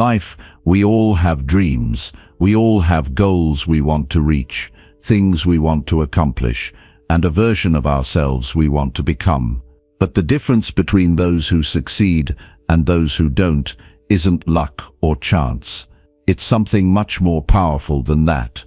life, we all have dreams, we all have goals we want to reach, things we want to accomplish, and a version of ourselves we want to become. But the difference between those who succeed and those who don't isn't luck or chance. It's something much more powerful than that.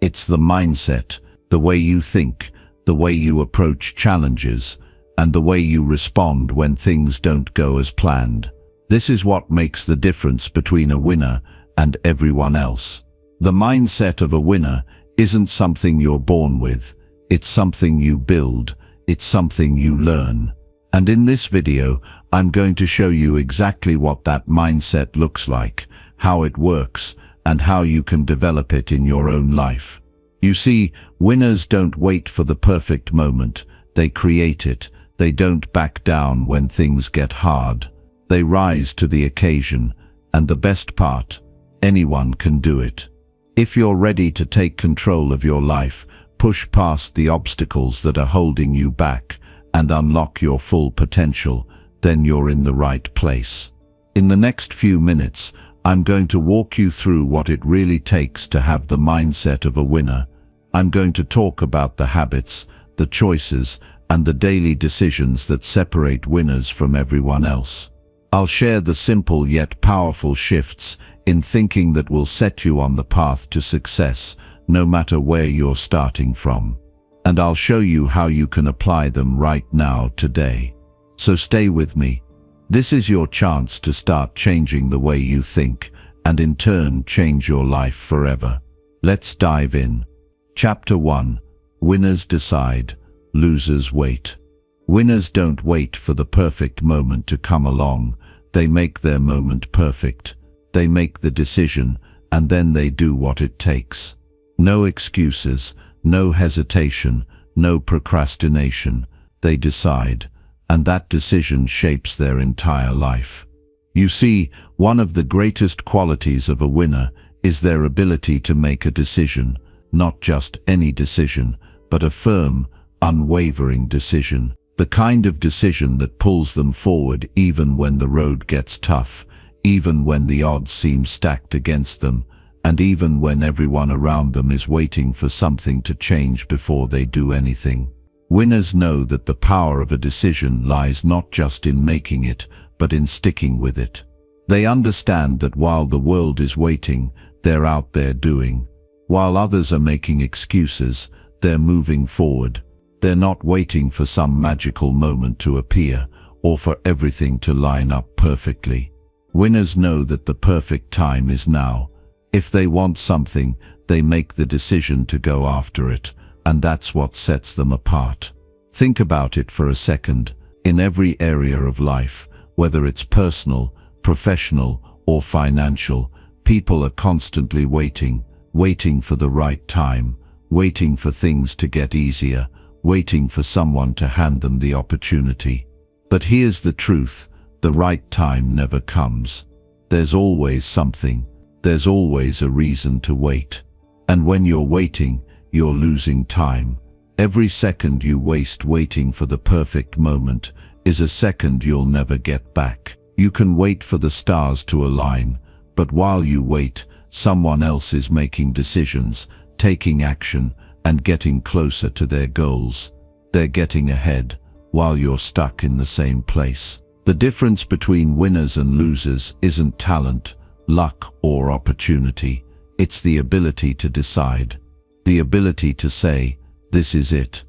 It's the mindset, the way you think, the way you approach challenges, and the way you respond when things don't go as planned. This is what makes the difference between a winner and everyone else. The mindset of a winner isn't something you're born with. It's something you build. It's something you learn. And in this video, I'm going to show you exactly what that mindset looks like, how it works, and how you can develop it in your own life. You see, winners don't wait for the perfect moment. They create it. They don't back down when things get hard. They rise to the occasion, and the best part, anyone can do it. If you're ready to take control of your life, push past the obstacles that are holding you back, and unlock your full potential, then you're in the right place. In the next few minutes, I'm going to walk you through what it really takes to have the mindset of a winner. I'm going to talk about the habits, the choices, and the daily decisions that separate winners from everyone else. I'll share the simple yet powerful shifts in thinking that will set you on the path to success, no matter where you're starting from. And I'll show you how you can apply them right now, today. So stay with me. This is your chance to start changing the way you think, and in turn change your life forever. Let's dive in. Chapter 1. Winners decide, losers wait. Winners don't wait for the perfect moment to come along. They make their moment perfect. They make the decision, and then they do what it takes. No excuses, no hesitation, no procrastination. They decide, and that decision shapes their entire life. You see, one of the greatest qualities of a winner is their ability to make a decision, not just any decision, but a firm, unwavering decision. The kind of decision that pulls them forward even when the road gets tough, even when the odds seem stacked against them, and even when everyone around them is waiting for something to change before they do anything. Winners know that the power of a decision lies not just in making it, but in sticking with it. They understand that while the world is waiting, they're out there doing. While others are making excuses, they're moving forward. They're not waiting for some magical moment to appear, or for everything to line up perfectly. Winners know that the perfect time is now. If they want something, they make the decision to go after it, and that's what sets them apart. Think about it for a second. In every area of life, whether it's personal, professional, or financial, people are constantly waiting for the right time, waiting for things to get easier, waiting for someone to hand them the opportunity. But here's the truth, the right time never comes. There's always something. There's always a reason to wait. And when you're waiting, you're losing time. Every second you waste waiting for the perfect moment is a second you'll never get back. You can wait for the stars to align, but while you wait, someone else is making decisions, taking action, and getting closer to their goals. They're getting ahead, while you're stuck in the same place. The difference between winners and losers isn't talent, luck, or opportunity. It's the ability to decide. The ability to say, this is it.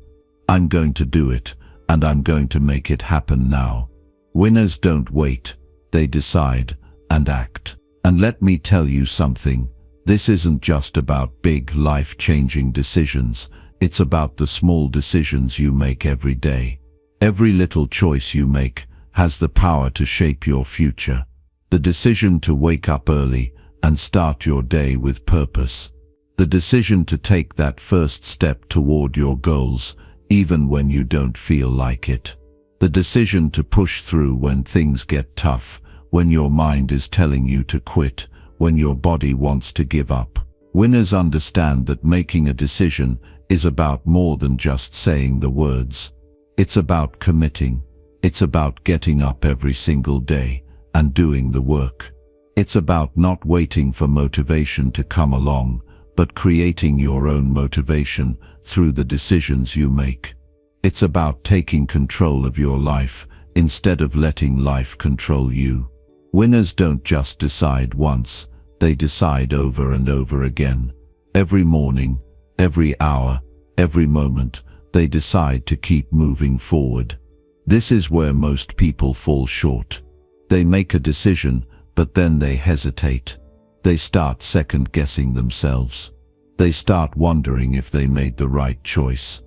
I'm going to do it, and I'm going to make it happen now. Winners don't wait. They decide and act. And let me tell you something. This isn't just about big, life-changing decisions. It's about the small decisions you make every day. Every little choice you make has the power to shape your future. The decision to wake up early and start your day with purpose. The decision to take that first step toward your goals, even when you don't feel like it. The decision to push through when things get tough, when your mind is telling you to quit, when your body wants to give up. Winners understand that making a decision is about more than just saying the words. It's about committing. It's about getting up every single day and doing the work. It's about not waiting for motivation to come along, but creating your own motivation through the decisions you make. It's about taking control of your life instead of letting life control you. Winners don't just decide once, they decide over and over again. Every morning, every hour, every moment, they decide to keep moving forward. This is where most people fall short. They make a decision, but then they hesitate. They start second-guessing themselves. They start wondering if they made the right choice.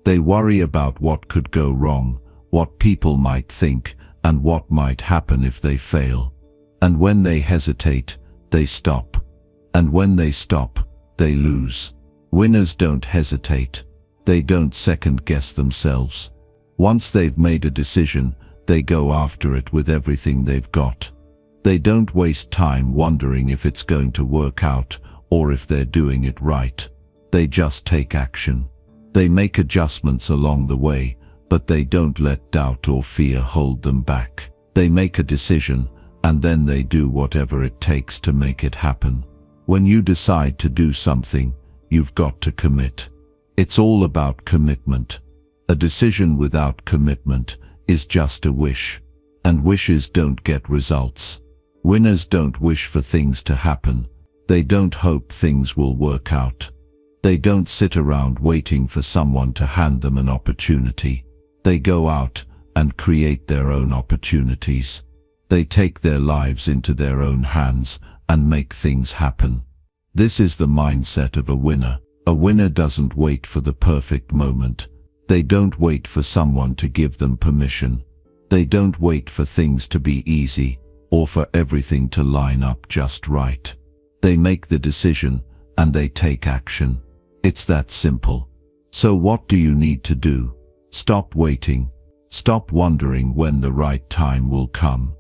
They worry about what could go wrong, what people might think, and what might happen if they fail. And when they hesitate, they stop. And when they stop, they lose. Winners don't hesitate. They don't second-guess themselves. Once they've made a decision, they go after it with everything they've got. They don't waste time wondering if it's going to work out or if they're doing it right. They just take action. They make adjustments along the way, but they don't let doubt or fear hold them back. They make a decision, and then they do whatever it takes to make it happen. When you decide to do something, you've got to commit. It's all about commitment. A decision without commitment is just a wish, and wishes don't get results. Winners don't wish for things to happen. They don't hope things will work out. They don't sit around waiting for someone to hand them an opportunity. They go out and create their own opportunities. They take their lives into their own hands and make things happen. This is the mindset of a winner. A winner doesn't wait for the perfect moment. They don't wait for someone to give them permission. They don't wait for things to be easy or for everything to line up just right. They make the decision and they take action. It's that simple. So what do you need to do? Stop waiting. Stop wondering when the right time will come.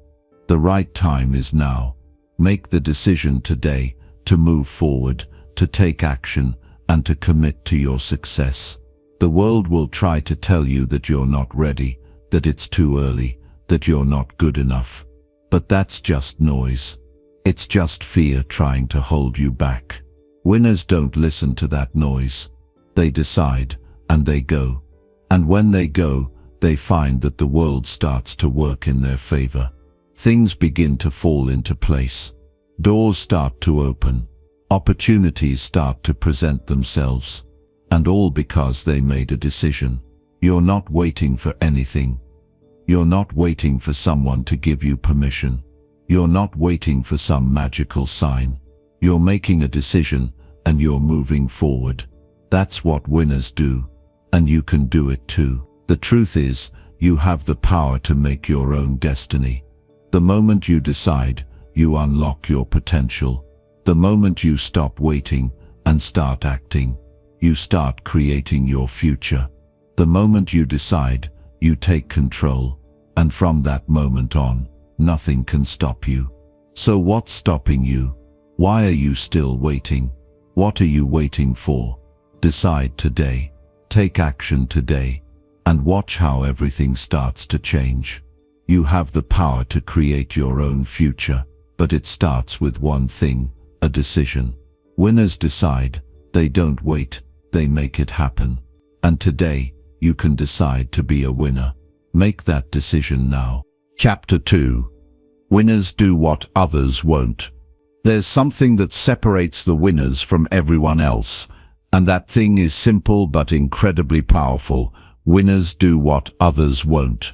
The right time is now. Make the decision today to move forward, to take action, and to commit to your success. The world will try to tell you that you're not ready, that it's too early, that you're not good enough. But that's just noise. It's just fear trying to hold you back. Winners don't listen to that noise. They decide, and they go. And when they go, they find that the world starts to work in their favor. Things begin to fall into place. Doors start to open. Opportunities start to present themselves. And all because they made a decision. You're not waiting for anything. You're not waiting for someone to give you permission. You're not waiting for some magical sign. You're making a decision and you're moving forward. That's what winners do. And you can do it too. The truth is, you have the power to make your own destiny. The moment you decide, you unlock your potential. The moment you stop waiting and start acting, you start creating your future. The moment you decide, you take control. And from that moment on, nothing can stop you. So what's stopping you? Why are you still waiting? What are you waiting for? Decide today. Take action today. And watch how everything starts to change. You have the power to create your own future, but it starts with one thing, a decision. Winners decide. They don't wait. They make it happen. And today, you can decide to be a winner. Make that decision now. Chapter 2. Winners do what others won't. There's something that separates the winners from everyone else, and that thing is simple but incredibly powerful. Winners do what others won't.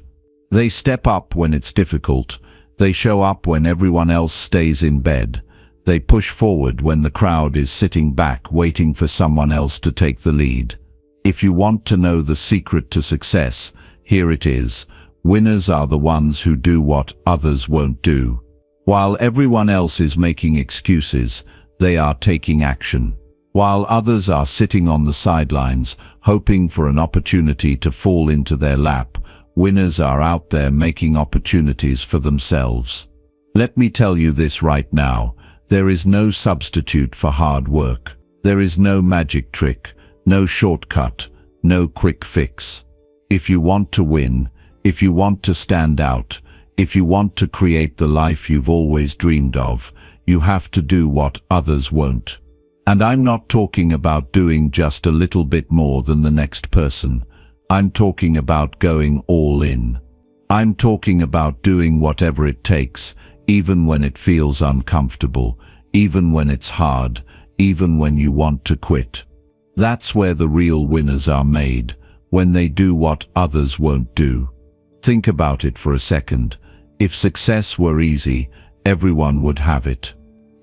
They step up when it's difficult. They show up when everyone else stays in bed. They push forward when the crowd is sitting back waiting for someone else to take the lead. If you want to know the secret to success, here it is. Winners are the ones who do what others won't do. While everyone else is making excuses, they are taking action. While others are sitting on the sidelines, hoping for an opportunity to fall into their lap, winners are out there making opportunities for themselves. Let me tell you this right now. There is no substitute for hard work. There is no magic trick, no shortcut, no quick fix. If you want to win, if you want to stand out, if you want to create the life you've always dreamed of, you have to do what others won't. And I'm not talking about doing just a little bit more than the next person. I'm talking about going all in. I'm talking about doing whatever it takes, even when it feels uncomfortable, even when it's hard, even when you want to quit. That's where the real winners are made, when they do what others won't do. Think about it for a second. If success were easy, everyone would have it.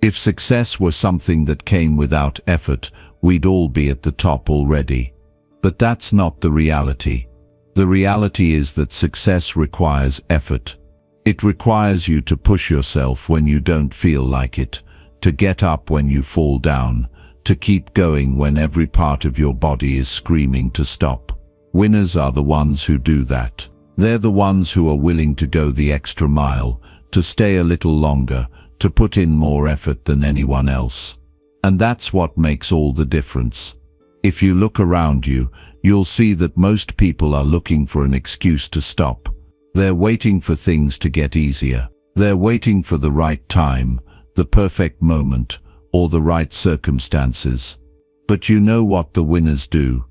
If success were something that came without effort, we'd all be at the top already. But that's not the reality. The reality is that success requires effort. It requires you to push yourself when you don't feel like it, to get up when you fall down, to keep going when every part of your body is screaming to stop. Winners are the ones who do that. They're the ones who are willing to go the extra mile, to stay a little longer, to put in more effort than anyone else. And that's what makes all the difference. If you look around you, you'll see that most people are looking for an excuse to stop. They're waiting for things to get easier. They're waiting for the right time, the perfect moment, or the right circumstances. But you know what the winners do?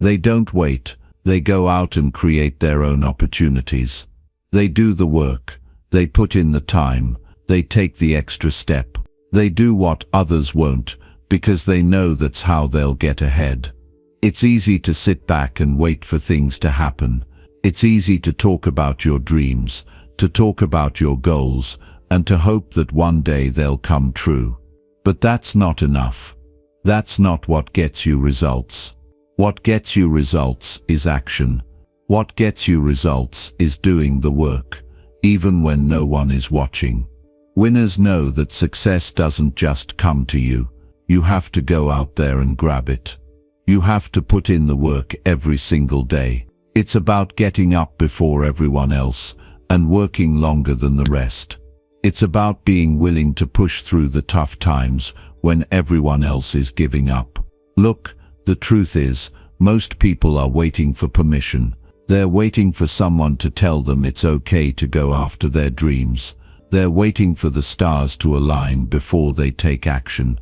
They don't wait. They go out and create their own opportunities. They do the work. They put in the time. They take the extra step. They do what others won't, because they know that's how they'll get ahead. It's easy to sit back and wait for things to happen. It's easy to talk about your dreams, to talk about your goals, and to hope that one day they'll come true. But that's not enough. That's not what gets you results. What gets you results is action. What gets you results is doing the work, even when no one is watching. Winners know that success doesn't just come to you. You have to go out there and grab it. You have to put in the work every single day. It's about getting up before everyone else and working longer than the rest. It's about being willing to push through the tough times when everyone else is giving up. Look, the truth is, most people are waiting for permission. They're waiting for someone to tell them it's okay to go after their dreams. They're waiting for the stars to align before they take action.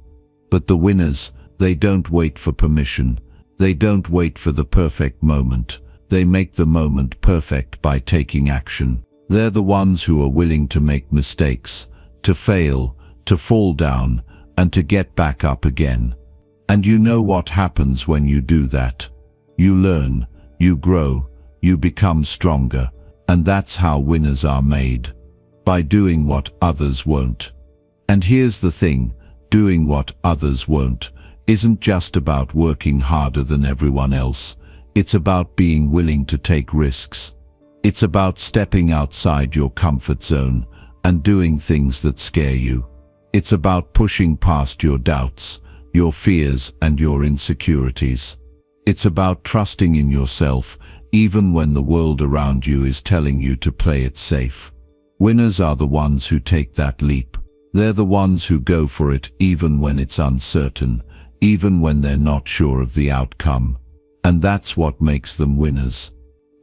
But the winners, they don't wait for permission. They don't wait for the perfect moment. They make the moment perfect by taking action. They're the ones who are willing to make mistakes, to fail, to fall down, and to get back up again. And you know what happens when you do that? You learn, you grow, you become stronger, and that's how winners are made. By doing what others won't. And here's the thing, doing what others won't isn't just about working harder than everyone else. It's about being willing to take risks. It's about stepping outside your comfort zone and doing things that scare you. It's about pushing past your doubts, your fears, and your insecurities. It's about trusting in yourself even when the world around you is telling you to play it safe. Winners are the ones who take that leap. They're the ones who go for it even when it's uncertain, even when they're not sure of the outcome. And that's what makes them winners.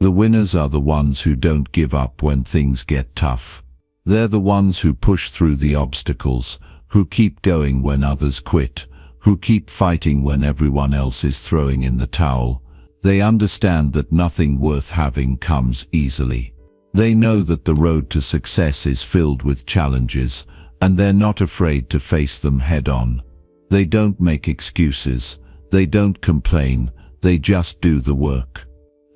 The winners are the ones who don't give up when things get tough. They're the ones who push through the obstacles, who keep going when others quit, who keep fighting when everyone else is throwing in the towel. They understand that nothing worth having comes easily. They know that the road to success is filled with challenges, and they're not afraid to face them head-on. They don't make excuses. They don't complain. They just do the work.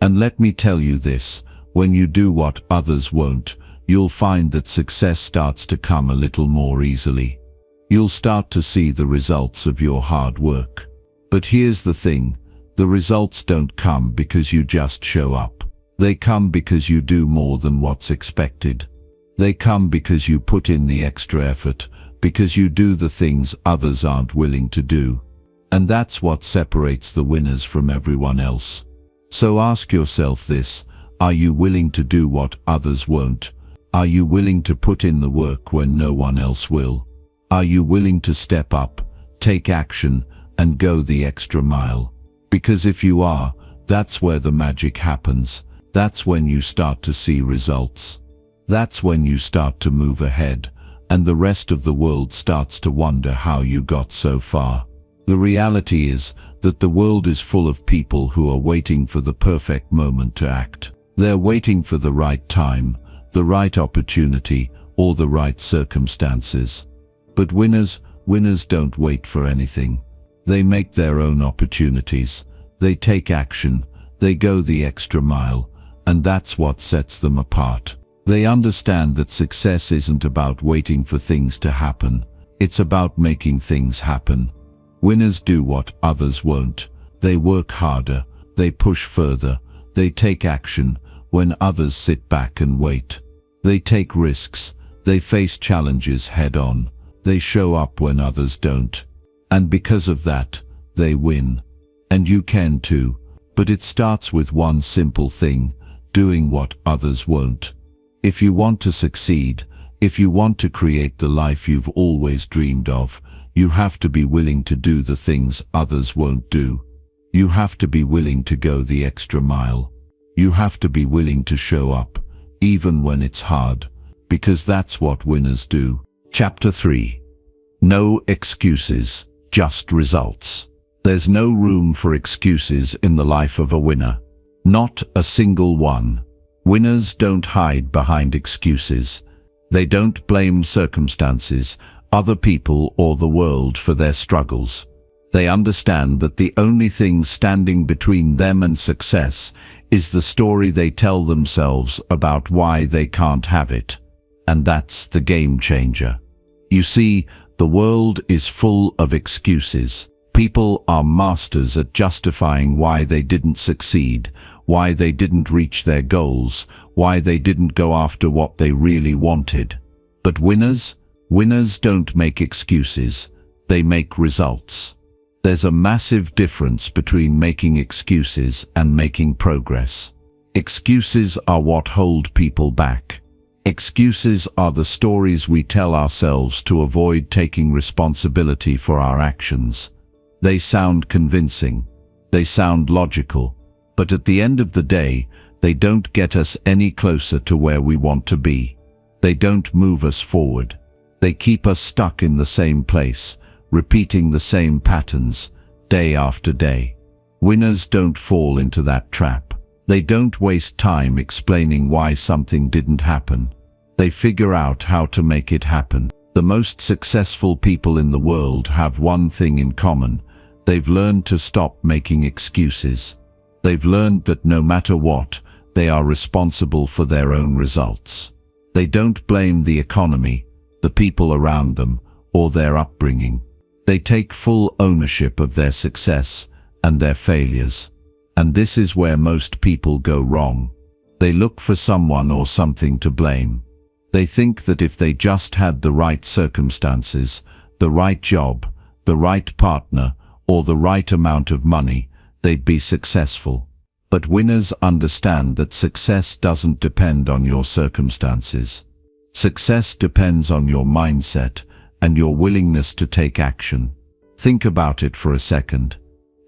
And let me tell you this, when you do what others won't, you'll find that success starts to come a little more easily. You'll start to see the results of your hard work. But here's the thing, the results don't come because you just show up. They come because you do more than what's expected. They come because you put in the extra effort, because you do the things others aren't willing to do. And that's what separates the winners from everyone else. So ask yourself this, are you willing to do what others won't? Are you willing to put in the work when no one else will? Are you willing to step up, take action, and go the extra mile? Because if you are, that's where the magic happens. That's when you start to see results. That's when you start to move ahead. and the rest of the world starts to wonder how you got so far. The reality is that the world is full of people who are waiting for the perfect moment to act. They're waiting for the right time, the right opportunity, or the right circumstances. But winners don't wait for anything. They make their own opportunities. They take action. They go the extra mile, and that's what sets them apart. They understand that success isn't about waiting for things to happen. It's about making things happen. Winners do what others won't. They work harder. They push further. They take action when others sit back and wait. They take risks. They face challenges head on. They show up when others don't. And because of that, they win. And you can too. But it starts with one simple thing: doing what others won't. If you want to succeed, if you want to create the life you've always dreamed of, you have to be willing to do the things others won't do. You have to be willing to go the extra mile. You have to be willing to show up, even when it's hard, because that's what winners do. Chapter 3. No excuses, just results. There's no room for excuses in the life of a winner. Not a single one. Winners don't hide behind excuses. They don't blame circumstances, other people, or the world for their struggles. They understand that the only thing standing between them and success is the story they tell themselves about why they can't have it. And that's the game changer. You see, the world is full of excuses. People are masters at justifying why they didn't succeed, why they didn't reach their goals, why they didn't go after what they really wanted. But winners don't make excuses. They make results. There's a massive difference between making excuses and making progress. Excuses are what hold people back. Excuses are the stories we tell ourselves to avoid taking responsibility for our actions. They sound convincing. They sound logical. But at the end of the day, they don't get us any closer to where we want to be. They don't move us forward. They keep us stuck in the same place, repeating the same patterns, day after day. Winners don't fall into that trap. They don't waste time explaining why something didn't happen. They figure out how to make it happen. The most successful people in the world have one thing in common. They've learned to stop making excuses. They've learned that no matter what, they are responsible for their own results. They don't blame the economy, the people around them, or their upbringing. They take full ownership of their success and their failures. And this is where most people go wrong. They look for someone or something to blame. They think that if they just had the right circumstances, the right job, the right partner, or the right amount of money, they'd be successful. But winners understand that success doesn't depend on your circumstances. Success depends on your mindset and your willingness to take action. Think about it for a second.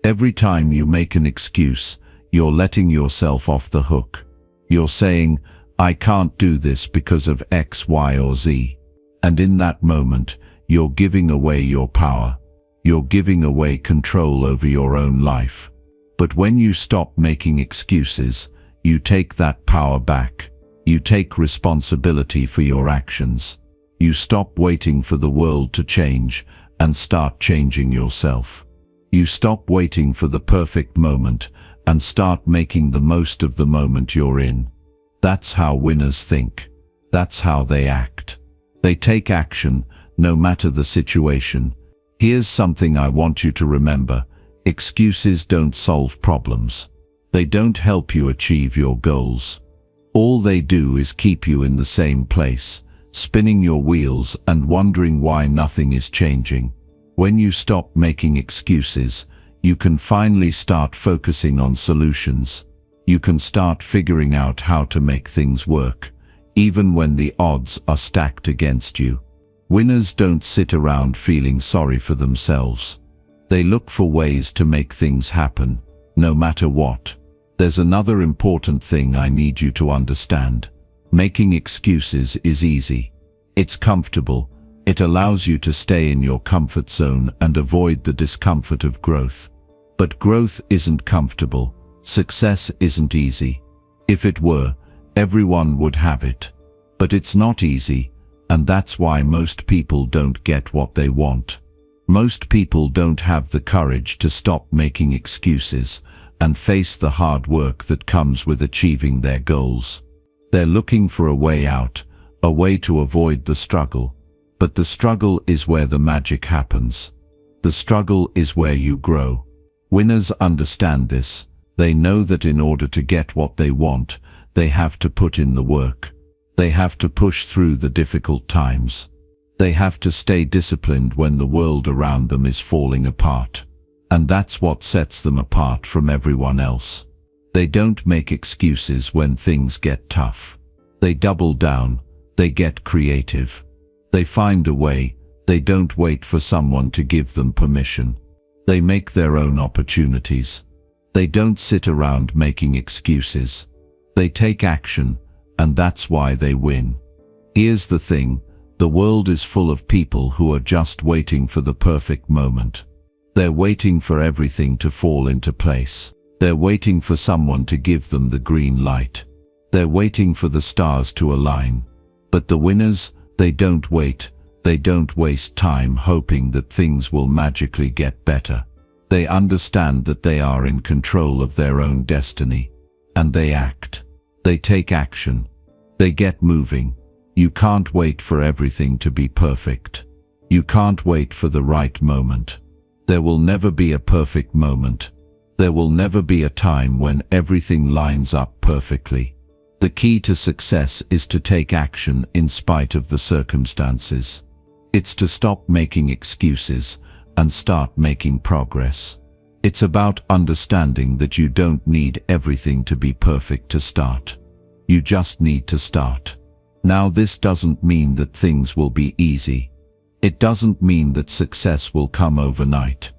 Every time you make an excuse, you're letting yourself off the hook. You're saying, "I can't do this because of X, Y, or Z." And in that moment, you're giving away your power. You're giving away control over your own life. But when you stop making excuses, you take that power back. You take responsibility for your actions. You stop waiting for the world to change and start changing yourself. You stop waiting for the perfect moment and start making the most of the moment you're in. That's how winners think. That's how they act. They take action, no matter the situation. Here's something I want you to remember. Excuses don't solve problems. They don't help you achieve your goals. All they do is keep you in the same place, spinning your wheels and wondering why nothing is changing. When you stop making excuses, you can finally start focusing on solutions. You can start figuring out how to make things work, even when the odds are stacked against you. Winners don't sit around feeling sorry for themselves. They look for ways to make things happen, no matter what. There's another important thing I need you to understand. Making excuses is easy. It's comfortable. It allows you to stay in your comfort zone and avoid the discomfort of growth. But growth isn't comfortable. Success isn't easy. If it were, everyone would have it. But it's not easy, and that's why most people don't get what they want. Most people don't have the courage to stop making excuses and face the hard work that comes with achieving their goals. They're looking for a way out, a way to avoid the struggle. But the struggle is where the magic happens. The struggle is where you grow. Winners understand this. They know that in order to get what they want, they have to put in the work. They have to push through the difficult times. They have to stay disciplined when the world around them is falling apart. And that's what sets them apart from everyone else. They don't make excuses when things get tough. They double down. They get creative. They find a way. They don't wait for someone to give them permission. They make their own opportunities. They don't sit around making excuses. They take action, and that's why they win. Here's the thing, the world is full of people who are just waiting for the perfect moment. They're waiting for everything to fall into place. They're waiting for someone to give them the green light. They're waiting for the stars to align. But the winners, they don't wait. They don't waste time hoping that things will magically get better. They understand that they are in control of their own destiny. And they act. They take action. They get moving. You can't wait for everything to be perfect. You can't wait for the right moment. There will never be a perfect moment. There will never be a time when everything lines up perfectly. The key to success is to take action in spite of the circumstances. It's to stop making excuses and start making progress. It's about understanding that you don't need everything to be perfect to start. You just need to start. Now, this doesn't mean that things will be easy. It doesn't mean that success will come overnight.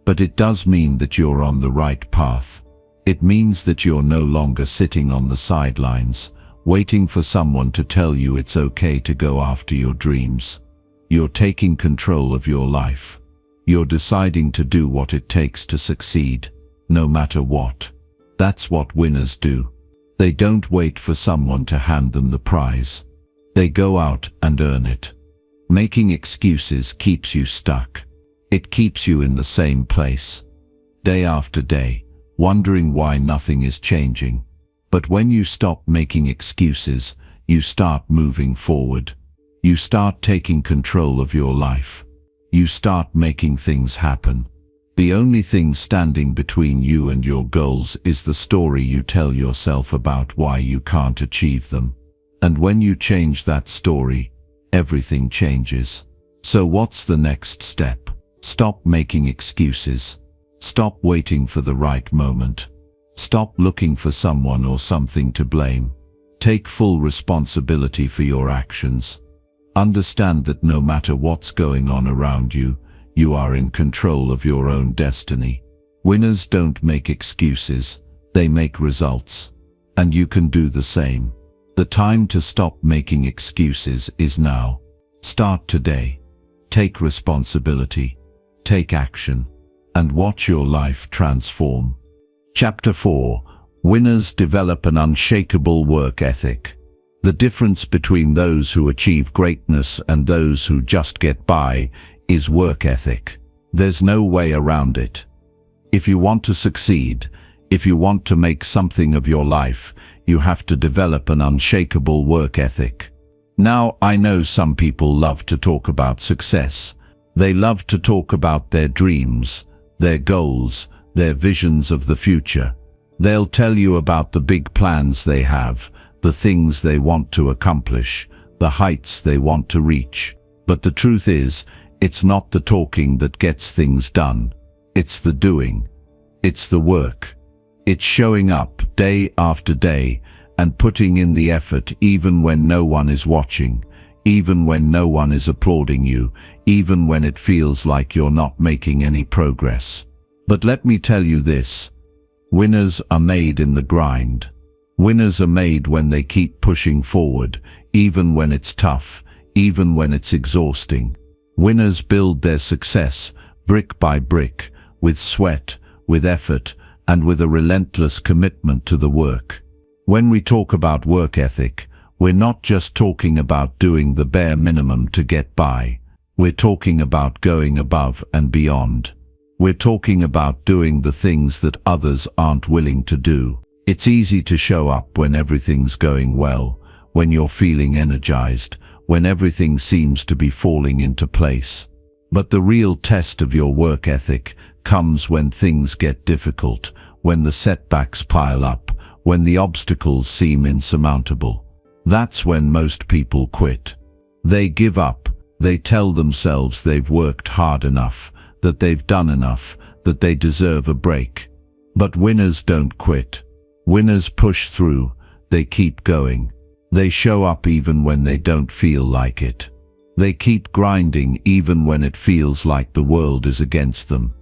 But it does mean that you're on the right path. It means that you're no longer sitting on the sidelines, waiting for someone to tell you it's okay to go after your dreams. You're taking control of your life. You're deciding to do what it takes to succeed, no matter what. That's what winners do. They don't wait for someone to hand them the prize. They go out and earn it. Making excuses keeps you stuck. It keeps you in the same place, day after day, wondering why nothing is changing. But when you stop making excuses, you start moving forward. You start taking control of your life. You start making things happen. The only thing standing between you and your goals is the story you tell yourself about why you can't achieve them. And when you change that story, everything changes. So what's the next step? Stop making excuses. Stop waiting for the right moment. Stop looking for someone or something to blame. Take full responsibility for your actions. Understand that no matter what's going on around you, you are in control of your own destiny. Winners don't make excuses, they make results. And you can do the same. The time to stop making excuses is now. Start today. Take responsibility. Take action. And watch your life transform. Chapter 4. Winners develop an unshakable work ethic. The difference between those who achieve greatness and those who just get by is work ethic. There's no way around it. If you want to succeed, if you want to make something of your life, you have to develop an unshakable work ethic. Now, I know some people love to talk about success. They love to talk about their dreams, their goals, their visions of the future. They'll tell you about the big plans they have, the things they want to accomplish, the heights they want to reach. But the truth is, it's not the talking that gets things done. It's the doing. It's the work. It's showing up day after day and putting in the effort even when no one is watching, even when no one is applauding you, even when it feels like you're not making any progress. But let me tell you this, winners are made in the grind. Winners are made when they keep pushing forward, even when it's tough, even when it's exhausting. Winners build their success brick by brick, with sweat, with effort, and with a relentless commitment to the work. When we talk about work ethic, we're not just talking about doing the bare minimum to get by. We're talking about going above and beyond. We're talking about doing the things that others aren't willing to do. It's easy to show up when everything's going well, when you're feeling energized, when everything seems to be falling into place. But the real test of your work ethic comes when things get difficult, when the setbacks pile up, when the obstacles seem insurmountable. That's when most people quit. They give up. They tell themselves they've worked hard enough, that they've done enough, that they deserve a break. But winners don't quit. Winners push through. They keep going. They show up even when they don't feel like it. They keep grinding even when it feels like the world is against them.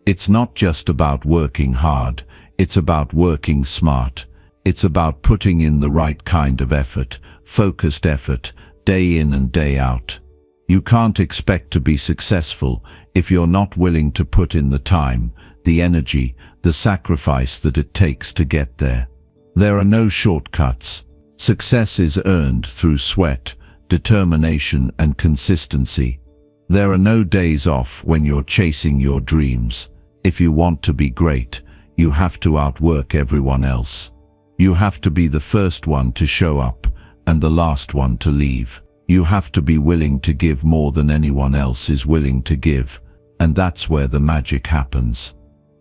It's not just about working hard. It's about working smart. It's about putting in the right kind of effort, focused effort, day in and day out. You can't expect to be successful if you're not willing to put in the time, the energy, the sacrifice that it takes to get there. There are no shortcuts. Success is earned through sweat, determination, and consistency. There are no days off when you're chasing your dreams. If you want to be great, you have to outwork everyone else. You have to be the first one to show up and the last one to leave. You have to be willing to give more than anyone else is willing to give, and that's where the magic happens.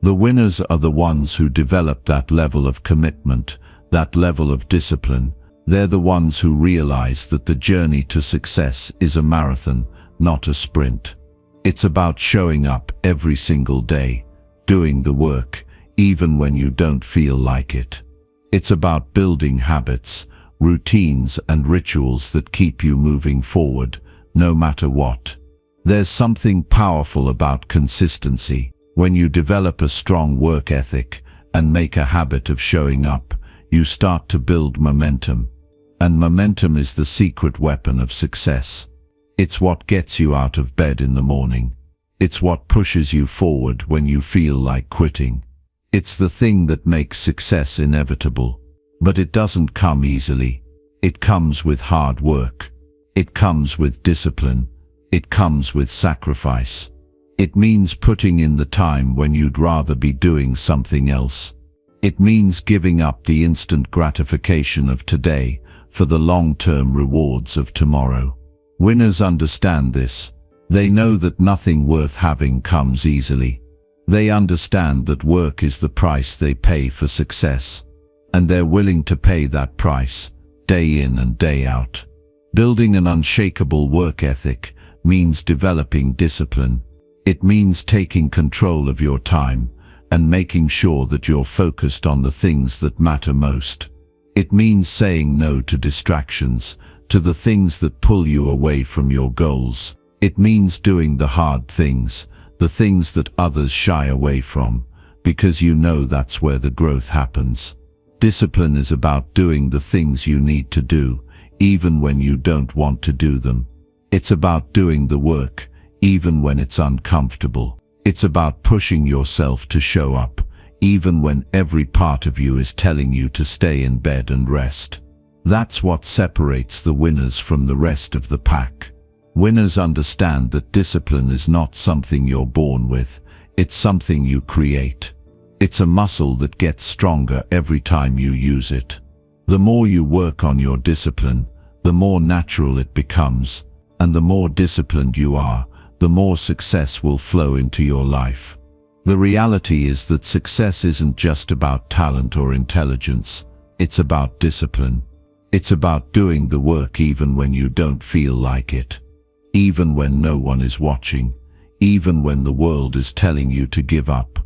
The winners are the ones who develop that level of commitment, that level of discipline. They're the ones who realize that the journey to success is a marathon, not a sprint. It's about showing up every single day, doing the work, even when you don't feel like it. It's about building habits, routines, and rituals that keep you moving forward, no matter what. There's something powerful about consistency. When you develop a strong work ethic and make a habit of showing up, you start to build momentum. And momentum is the secret weapon of success. It's what gets you out of bed in the morning. It's what pushes you forward when you feel like quitting. It's the thing that makes success inevitable. But it doesn't come easily. It comes with hard work. It comes with discipline. It comes with sacrifice. It means putting in the time when you'd rather be doing something else. It means giving up the instant gratification of today for the long-term rewards of tomorrow. Winners understand this. They know that nothing worth having comes easily. They understand that work is the price they pay for success, and they're willing to pay that price, day in and day out. Building an unshakable work ethic means developing discipline. It means taking control of your time and making sure that you're focused on the things that matter most. It means saying no to distractions, to the things that pull you away from your goals. It means doing the hard things, the things that others shy away from, because you know that's where the growth happens. Discipline is about doing the things you need to do, even when you don't want to do them. It's about doing the work, even when it's uncomfortable. It's about pushing yourself to show up, even when every part of you is telling you to stay in bed and rest. That's what separates the winners from the rest of the pack. Winners understand that discipline is not something you're born with, it's something you create. It's a muscle that gets stronger every time you use it. The more you work on your discipline, the more natural it becomes, and the more disciplined you are, the more success will flow into your life. The reality is that success isn't just about talent or intelligence, it's about discipline. It's about doing the work even when you don't feel like it, even when no one is watching, even when the world is telling you to give up.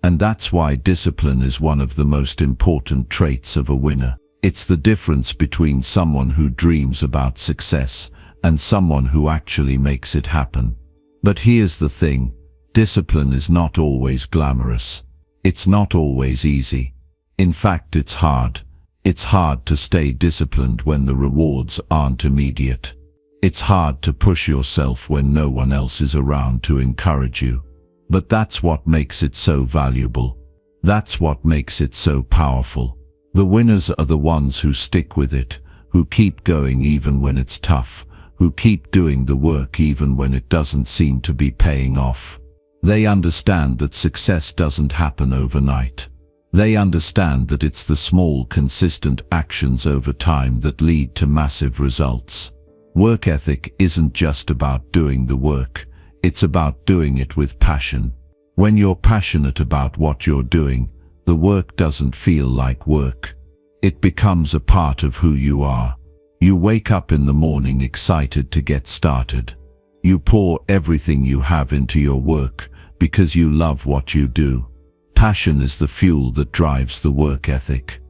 And that's why discipline is one of the most important traits of a winner. It's the difference between someone who dreams about success and someone who actually makes it happen. But here's the thing, discipline is not always glamorous. It's not always easy. In fact, it's hard. It's hard to stay disciplined when the rewards aren't immediate. It's hard to push yourself when no one else is around to encourage you. But that's what makes it so valuable. That's what makes it so powerful. The winners are the ones who stick with it, who keep going even when it's tough, who keep doing the work even when it doesn't seem to be paying off. They understand that success doesn't happen overnight. They understand that it's the small, consistent actions over time that lead to massive results. Work ethic isn't just about doing the work, it's about doing it with passion. When you're passionate about what you're doing, the work doesn't feel like work. It becomes a part of who you are. You wake up in the morning excited to get started. You pour everything you have into your work because you love what you do. Passion is the fuel that drives the work ethic.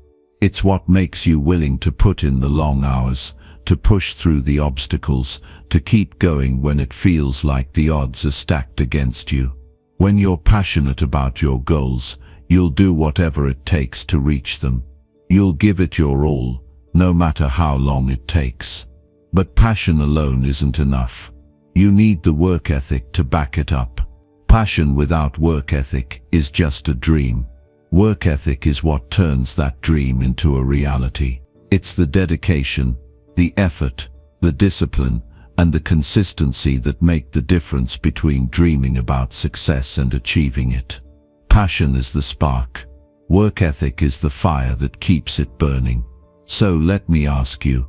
It's what makes you willing to put in the long hours, to push through the obstacles, to keep going when it feels like the odds are stacked against you. When you're passionate about your goals, you'll do whatever it takes to reach them. You'll give it your all, no matter how long it takes. But passion alone isn't enough. You need the work ethic to back it up. Passion without work ethic is just a dream. Work ethic is what turns that dream into a reality. It's the dedication, the effort, the discipline, and the consistency that make the difference between dreaming about success and achieving it. Passion is the spark. Work ethic is the fire that keeps it burning. So let me ask you,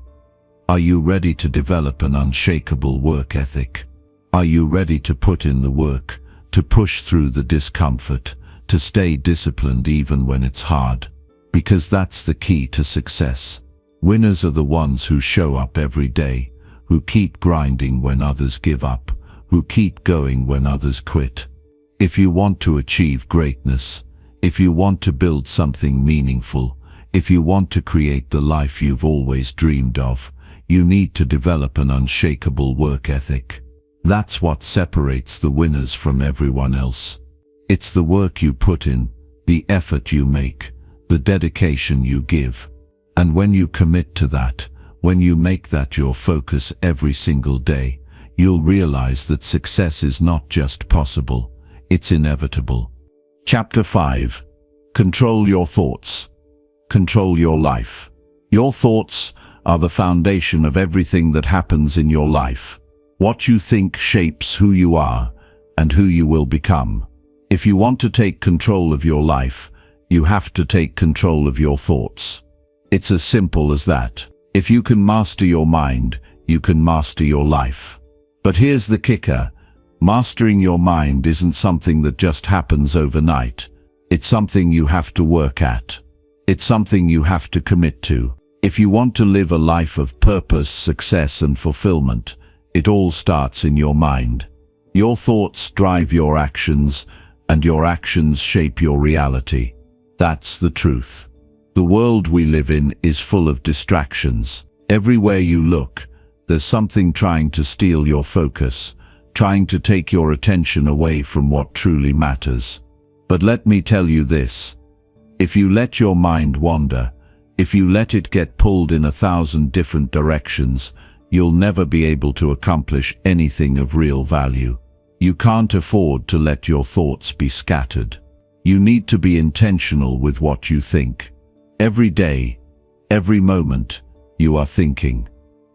are you ready to develop an unshakable work ethic? Are you ready to put in the work, to push through the discomfort, to stay disciplined even when it's hard? Because that's the key to success. Winners are the ones who show up every day, who keep grinding when others give up, who keep going when others quit. If you want to achieve greatness, if you want to build something meaningful, if you want to create the life you've always dreamed of, you need to develop an unshakable work ethic. That's what separates the winners from everyone else. It's the work you put in, the effort you make, the dedication you give. And when you commit to that, when you make that your focus every single day, you'll realize that success is not just possible, it's inevitable. Chapter 5. Control your thoughts. Control your life. Your thoughts are the foundation of everything that happens in your life. What you think shapes who you are and who you will become. If you want to take control of your life, you have to take control of your thoughts. It's as simple as that. If you can master your mind, you can master your life. But here's the kicker. Mastering your mind isn't something that just happens overnight. It's something you have to work at. It's something you have to commit to. If you want to live a life of purpose, success, and fulfillment, it all starts in your mind. Your thoughts drive your actions, and your actions shape your reality. That's the truth. The world we live in is full of distractions. Everywhere you look, there's something trying to steal your focus, trying to take your attention away from what truly matters. But let me tell you this. If you let your mind wander, if you let it get pulled in 1,000 different directions, you'll never be able to accomplish anything of real value. You can't afford to let your thoughts be scattered. You need to be intentional with what you think. Every day, every moment, you are thinking.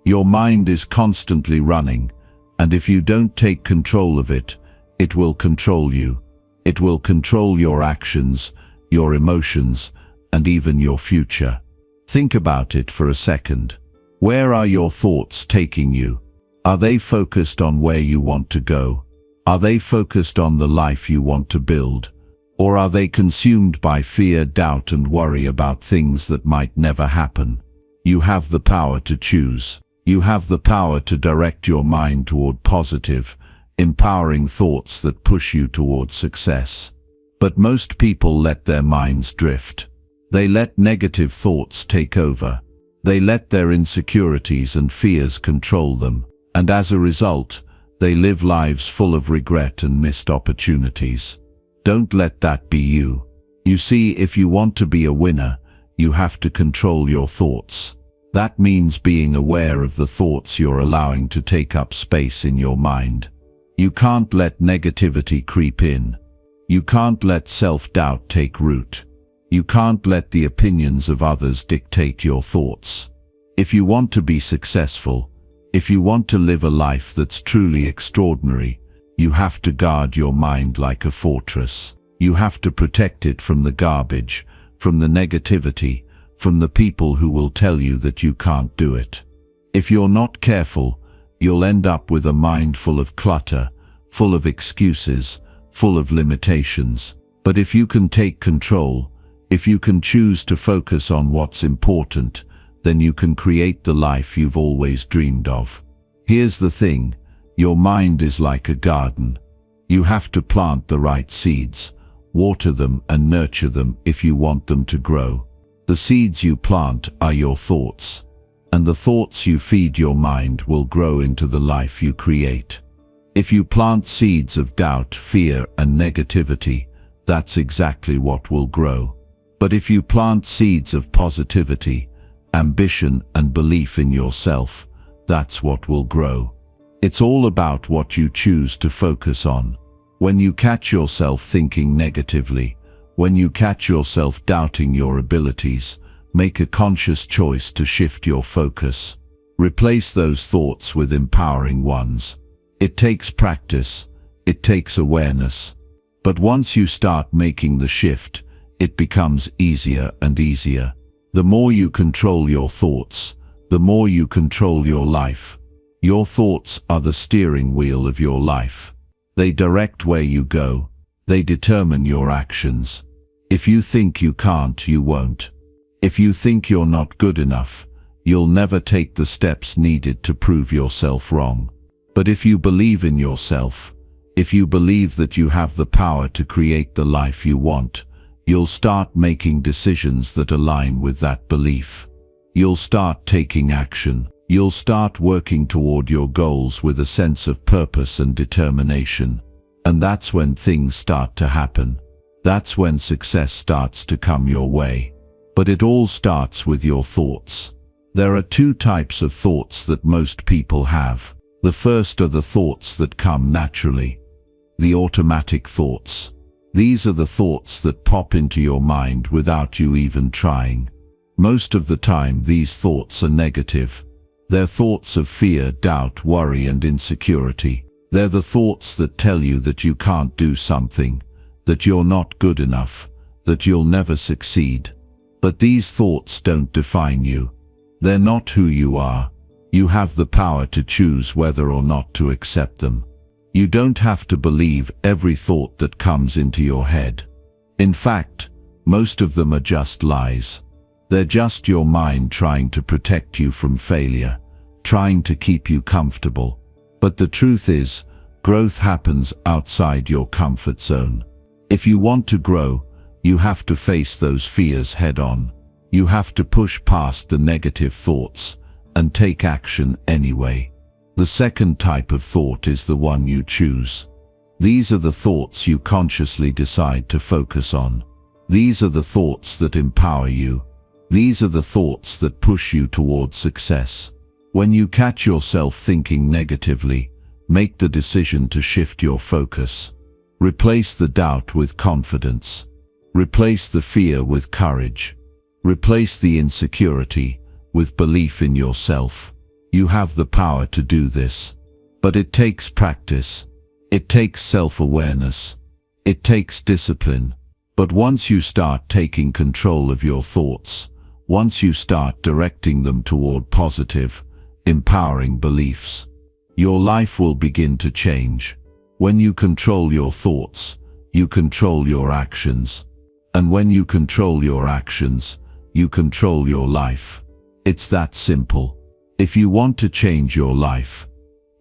Your mind is constantly running, and if you don't take control of it, it will control you. It will control your actions, your emotions, and even your future. Think about it for a second. Where are your thoughts taking you? Are they focused on where you want to go? Are they focused on the life you want to build? Or are they consumed by fear, doubt, and worry about things that might never happen? You have the power to choose. You have the power to direct your mind toward positive, empowering thoughts that push you toward success. But most people let their minds drift. They let negative thoughts take over. They let their insecurities and fears control them, and as a result, they live lives full of regret and missed opportunities. Don't let that be you. You see, if you want to be a winner, you have to control your thoughts. That means being aware of the thoughts you're allowing to take up space in your mind. You can't let negativity creep in. You can't let self-doubt take root. You can't let the opinions of others dictate your thoughts. If you want to be successful, if you want to live a life that's truly extraordinary, you have to guard your mind like a fortress. You have to protect it from the garbage, from the negativity, from the people who will tell you that you can't do it. If you're not careful, you'll end up with a mind full of clutter, full of excuses, full of limitations. But if you can take control, if you can choose to focus on what's important, then you can create the life you've always dreamed of. Here's the thing, your mind is like a garden. You have to plant the right seeds, water them and nurture them if you want them to grow. The seeds you plant are your thoughts, and the thoughts you feed your mind will grow into the life you create. If you plant seeds of doubt, fear, and negativity, that's exactly what will grow. But if you plant seeds of positivity, ambition, and belief in yourself, that's what will grow. It's all about what you choose to focus on. When you catch yourself thinking negatively, when you catch yourself doubting your abilities, make a conscious choice to shift your focus. Replace those thoughts with empowering ones. It takes practice, it takes awareness. But once you start making the shift, it becomes easier and easier. The more you control your thoughts, the more you control your life. Your thoughts are the steering wheel of your life. They direct where you go. They determine your actions. If you think you can't, you won't. If you think you're not good enough, you'll never take the steps needed to prove yourself wrong. But if you believe in yourself, if you believe that you have the power to create the life you want, you'll start making decisions that align with that belief. You'll start taking action. You'll start working toward your goals with a sense of purpose and determination. And that's when things start to happen. That's when success starts to come your way. But it all starts with your thoughts. There are two types of thoughts that most people have. The first are the thoughts that come naturally. The automatic thoughts. These are the thoughts that pop into your mind without you even trying. Most of the time, these thoughts are negative. They're thoughts of fear, doubt, worry, and insecurity. They're the thoughts that tell you that you can't do something, that you're not good enough, that you'll never succeed. But these thoughts don't define you. They're not who you are. You have the power to choose whether or not to accept them. You don't have to believe every thought that comes into your head. In fact, most of them are just lies. They're just your mind trying to protect you from failure, trying to keep you comfortable. But the truth is, growth happens outside your comfort zone. If you want to grow, you have to face those fears head on. You have to push past the negative thoughts and take action anyway. The second type of thought is the one you choose. These are the thoughts you consciously decide to focus on. These are the thoughts that empower you. These are the thoughts that push you toward success. When you catch yourself thinking negatively, make the decision to shift your focus. Replace the doubt with confidence. Replace the fear with courage. Replace the insecurity with belief in yourself. You have the power to do this. But it takes practice. It takes self-awareness. It takes discipline. But once you start taking control of your thoughts, once you start directing them toward positive, empowering beliefs, your life will begin to change. When you control your thoughts, you control your actions. And when you control your actions, you control your life. It's that simple. If you want to change your life,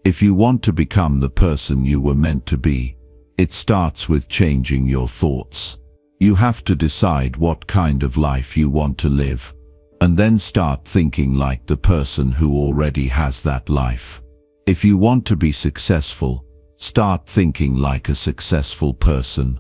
if you want to become the person you were meant to be, it starts with changing your thoughts. You have to decide what kind of life you want to live, and then start thinking like the person who already has that life. If you want to be successful, start thinking like a successful person.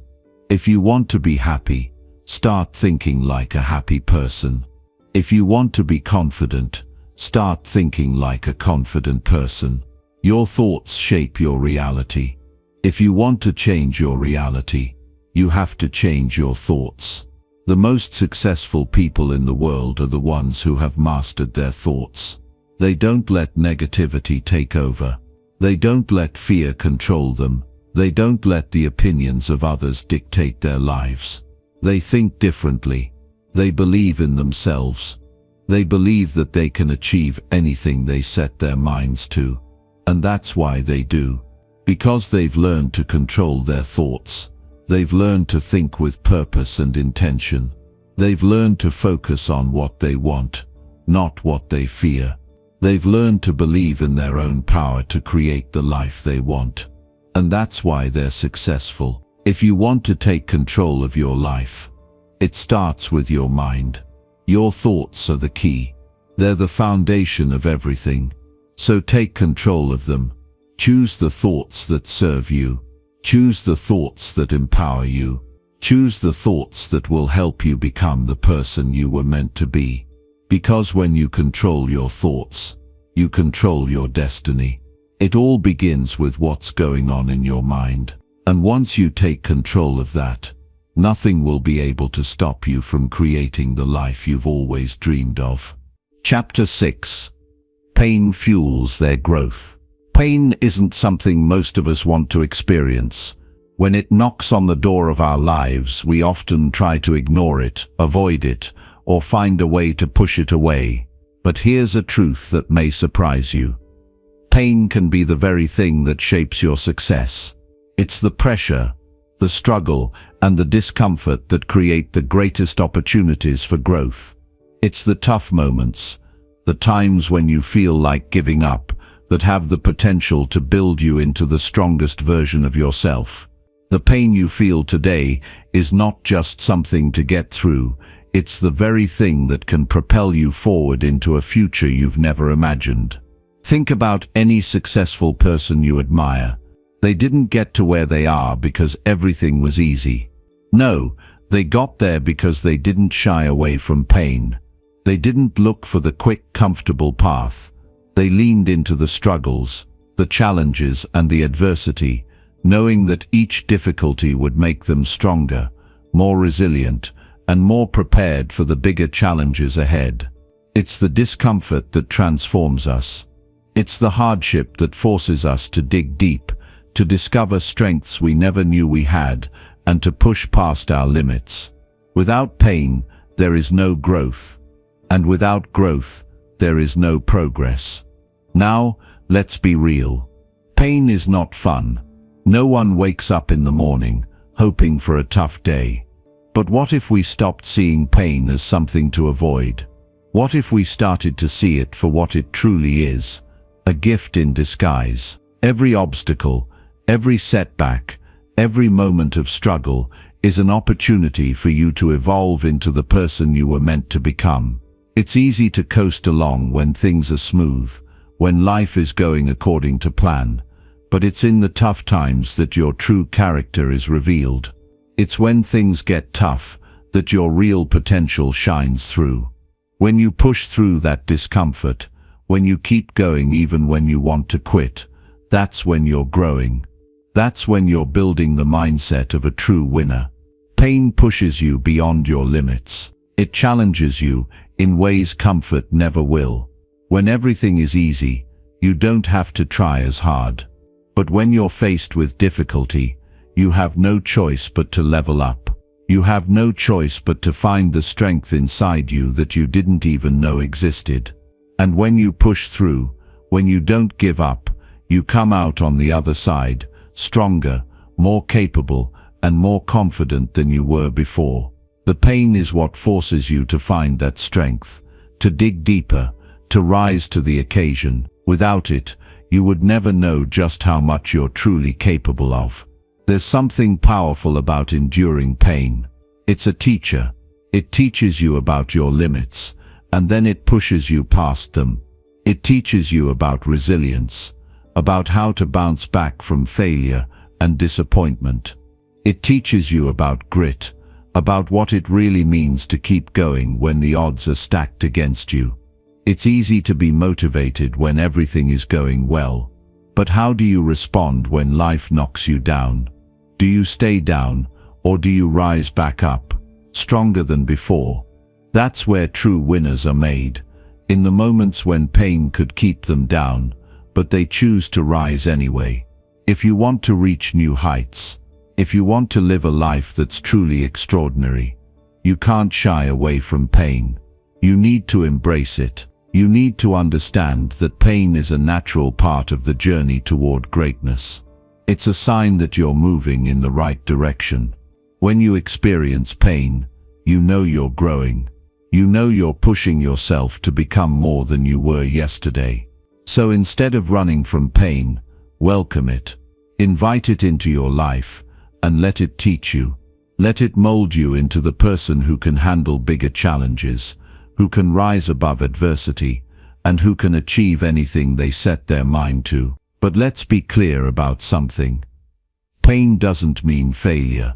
If you want to be happy, start thinking like a happy person. If you want to be confident, Start thinking like a confident person. Your thoughts shape your reality. If you want to change your reality, you have to change your thoughts. The most successful people in the world are the ones who have mastered their thoughts. They don't let negativity take over. They don't let fear control them. They don't let the opinions of others dictate their lives. They think differently. They believe in themselves. They believe that they can achieve anything they set their minds to. And that's why they do. Because they've learned to control their thoughts. They've learned to think with purpose and intention. They've learned to focus on what they want, not what they fear. They've learned to believe in their own power to create the life they want. And that's why they're successful. If you want to take control of your life, it starts with your mind. Your thoughts are the key. They're the foundation of everything. So take control of them. Choose the thoughts that serve you. Choose the thoughts that empower you. Choose the thoughts that will help you become the person you were meant to be. Because when you control your thoughts, you control your destiny. It all begins with what's going on in your mind. And once you take control of that, nothing will be able to stop you from creating the life you've always dreamed of. Chapter 6. Pain fuels their growth. Pain isn't something most of us want to experience. When it knocks on the door of our lives, we often try to ignore it, avoid it, or find a way to push it away. But here's a truth that may surprise you. Pain can be the very thing that shapes your success. It's the pressure, the struggle, and the discomfort that create the greatest opportunities for growth. It's the tough moments, the times when you feel like giving up, that have the potential to build you into the strongest version of yourself. The pain you feel today is not just something to get through, it's the very thing that can propel you forward into a future you've never imagined. Think about any successful person you admire. They didn't get to where they are because everything was easy. No, they got there because they didn't shy away from pain. They didn't look for the quick, comfortable path. They leaned into the struggles, the challenges, and the adversity, knowing that each difficulty would make them stronger, more resilient, and more prepared for the bigger challenges ahead. It's the discomfort that transforms us. It's the hardship that forces us to dig deep, to discover strengths we never knew we had, and to push past our limits. Without pain, there is no growth. And without growth, there is no progress. Now, let's be real. Pain is not fun. No one wakes up in the morning, hoping for a tough day. But what if we stopped seeing pain as something to avoid? What if we started to see it for what it truly is? A gift in disguise. Every obstacle, every setback, every moment of struggle is an opportunity for you to evolve into the person you were meant to become. It's easy to coast along when things are smooth, when life is going according to plan, but it's in the tough times that your true character is revealed. It's when things get tough that your real potential shines through. When you push through that discomfort, when you keep going even when you want to quit, that's when you're growing. That's when you're building the mindset of a true winner. Pain pushes you beyond your limits. It challenges you in ways comfort never will. When everything is easy, you don't have to try as hard. But when you're faced with difficulty, you have no choice but to level up. You have no choice but to find the strength inside you that you didn't even know existed. And when you push through, when you don't give up, you come out on the other side, stronger, more capable, and more confident than you were before. The pain is what forces you to find that strength, to dig deeper, to rise to the occasion. Without it, you would never know just how much you're truly capable of. There's something powerful about enduring pain. It's a teacher. It teaches you about your limits, and then it pushes you past them. It teaches you about resilience, about how to bounce back from failure and disappointment. It teaches you about grit, about what it really means to keep going when the odds are stacked against you. It's easy to be motivated when everything is going well. But how do you respond when life knocks you down? Do you stay down, or do you rise back up, stronger than before? That's where true winners are made, in the moments when pain could keep them down, but they choose to rise anyway. If you want to reach new heights, if you want to live a life that's truly extraordinary, you can't shy away from pain. You need to embrace it. You need to understand that pain is a natural part of the journey toward greatness. It's a sign that you're moving in the right direction. When you experience pain, you know you're growing. You know you're pushing yourself to become more than you were yesterday. So instead of running from pain, welcome it. Invite it into your life and let it teach you. Let it mold you into the person who can handle bigger challenges, who can rise above adversity, and who can achieve anything they set their mind to. But let's be clear about something. Pain doesn't mean failure.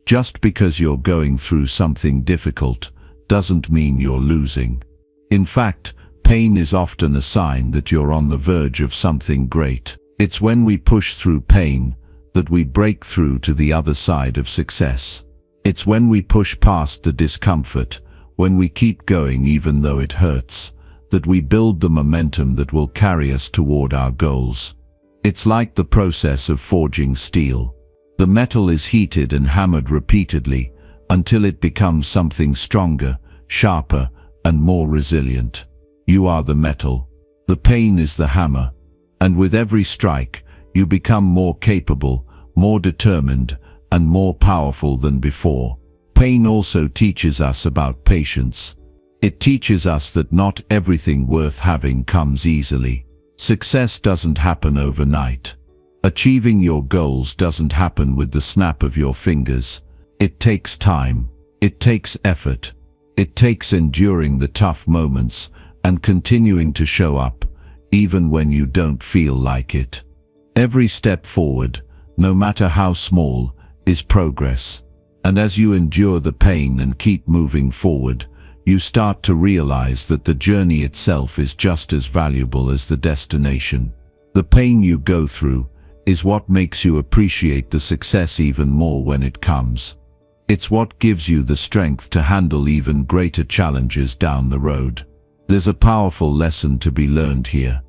Just because you're going through something difficult doesn't mean you're losing. In fact, pain is often a sign that you're on the verge of something great. It's when we push through pain that we break through to the other side of success. It's when we push past the discomfort, when we keep going even though it hurts, that we build the momentum that will carry us toward our goals. It's like the process of forging steel. The metal is heated and hammered repeatedly until it becomes something stronger, sharper, and more resilient. You are the metal. The pain is the hammer. And with every strike, you become more capable, more determined, and more powerful than before. Pain also teaches us about patience. It teaches us that not everything worth having comes easily. Success doesn't happen overnight. Achieving your goals doesn't happen with the snap of your fingers. It takes time. It takes effort. It takes enduring the tough moments and continuing to show up, even when you don't feel like it. Every step forward, no matter how small, is progress. And as you endure the pain and keep moving forward, you start to realize that the journey itself is just as valuable as the destination. The pain you go through is what makes you appreciate the success even more when it comes. It's what gives you the strength to handle even greater challenges down the road. There's a powerful lesson to be learned here.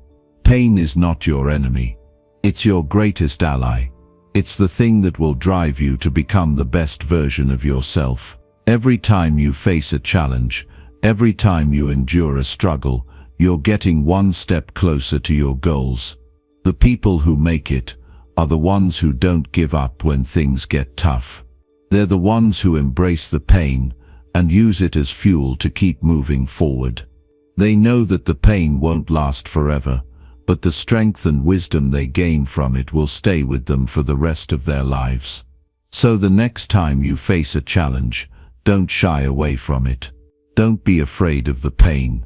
Pain is not your enemy. It's your greatest ally. It's the thing that will drive you to become the best version of yourself. Every time you face a challenge, every time you endure a struggle, you're getting one step closer to your goals. The people who make it are the ones who don't give up when things get tough. They're the ones who embrace the pain and use it as fuel to keep moving forward. They know that the pain won't last forever, but the strength and wisdom they gain from it will stay with them for the rest of their lives. So the next time you face a challenge, don't shy away from it. Don't be afraid of the pain.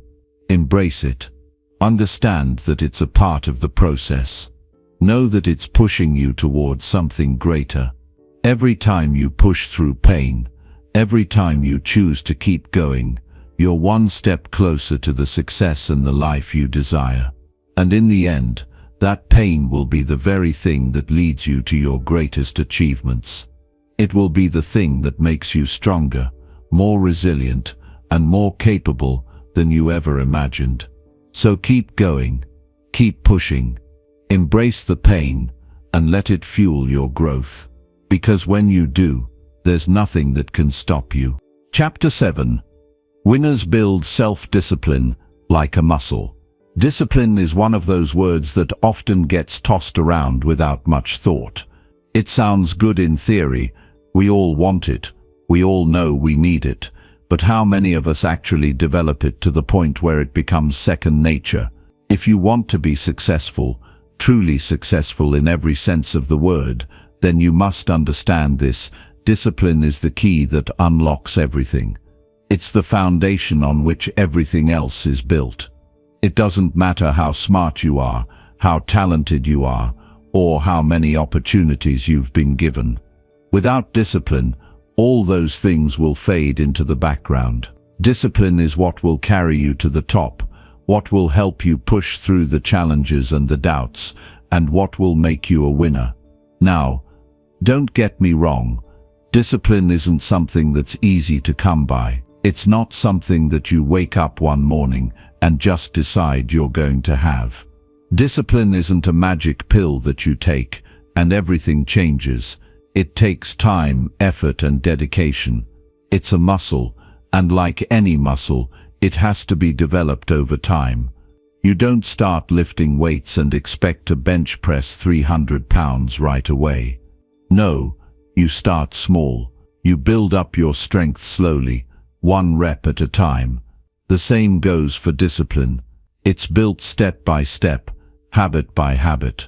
Embrace it. Understand that it's a part of the process. Know that it's pushing you towards something greater. Every time you push through pain, every time you choose to keep going, you're one step closer to the success and the life you desire. And in the end, that pain will be the very thing that leads you to your greatest achievements. It will be the thing that makes you stronger, more resilient, and more capable than you ever imagined. So keep going, keep pushing, embrace the pain, and let it fuel your growth. Because when you do, there's nothing that can stop you. Chapter 7. Winners build self-discipline like a muscle. Discipline is one of those words that often gets tossed around without much thought. It sounds good in theory. We all want it. We all know we need it. But how many of us actually develop it to the point where it becomes second nature? If you want to be successful, truly successful in every sense of the word, then you must understand this. Discipline is the key that unlocks everything. It's the foundation on which everything else is built. It doesn't matter how smart you are, how talented you are, or how many opportunities you've been given. Without discipline, all those things will fade into the background. Discipline is what will carry you to the top, what will help you push through the challenges and the doubts, and what will make you a winner. Now, don't get me wrong, discipline isn't something that's easy to come by. It's not something that you wake up one morning and just decide you're going to have. Discipline isn't a magic pill that you take and everything changes. It takes time, effort, and dedication. It's a muscle, and like any muscle, it has to be developed over time. You don't start lifting weights and expect to bench press 300 pounds right away. No, you start small. You build up your strength slowly, one rep at a time. The same goes for discipline. It's built step by step, habit by habit.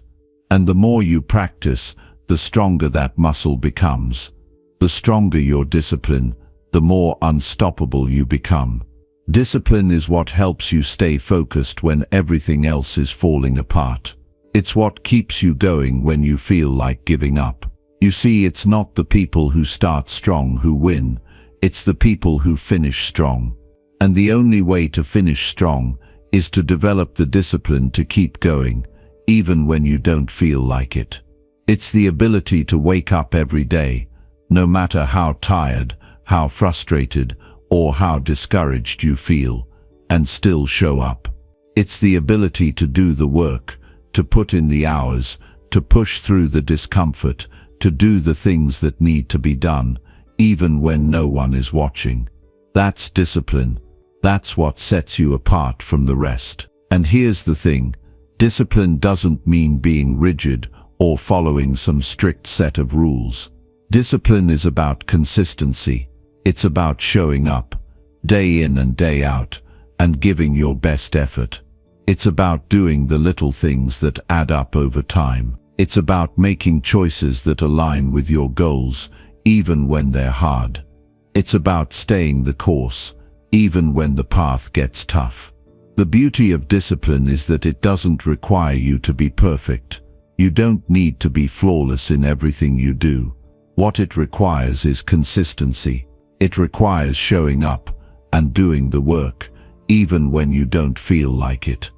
And the more you practice, the stronger that muscle becomes. The stronger your discipline, the more unstoppable you become. Discipline is what helps you stay focused when everything else is falling apart. It's what keeps you going when you feel like giving up. You see, it's not the people who start strong who win, it's the people who finish strong. And the only way to finish strong is to develop the discipline to keep going, even when you don't feel like it. It's the ability to wake up every day, no matter how tired, how frustrated, or how discouraged you feel, and still show up. It's the ability to do the work, to put in the hours, to push through the discomfort, to do the things that need to be done, even when no one is watching. That's discipline. That's what sets you apart from the rest. And here's the thing, discipline doesn't mean being rigid or following some strict set of rules. Discipline is about consistency. It's about showing up, day in and day out, and giving your best effort. It's about doing the little things that add up over time. It's about making choices that align with your goals, even when they're hard. It's about staying the course, even when the path gets tough. The beauty of discipline is that it doesn't require you to be perfect. You don't need to be flawless in everything you do. What it requires is consistency. It requires showing up and doing the work, even when you don't feel like it,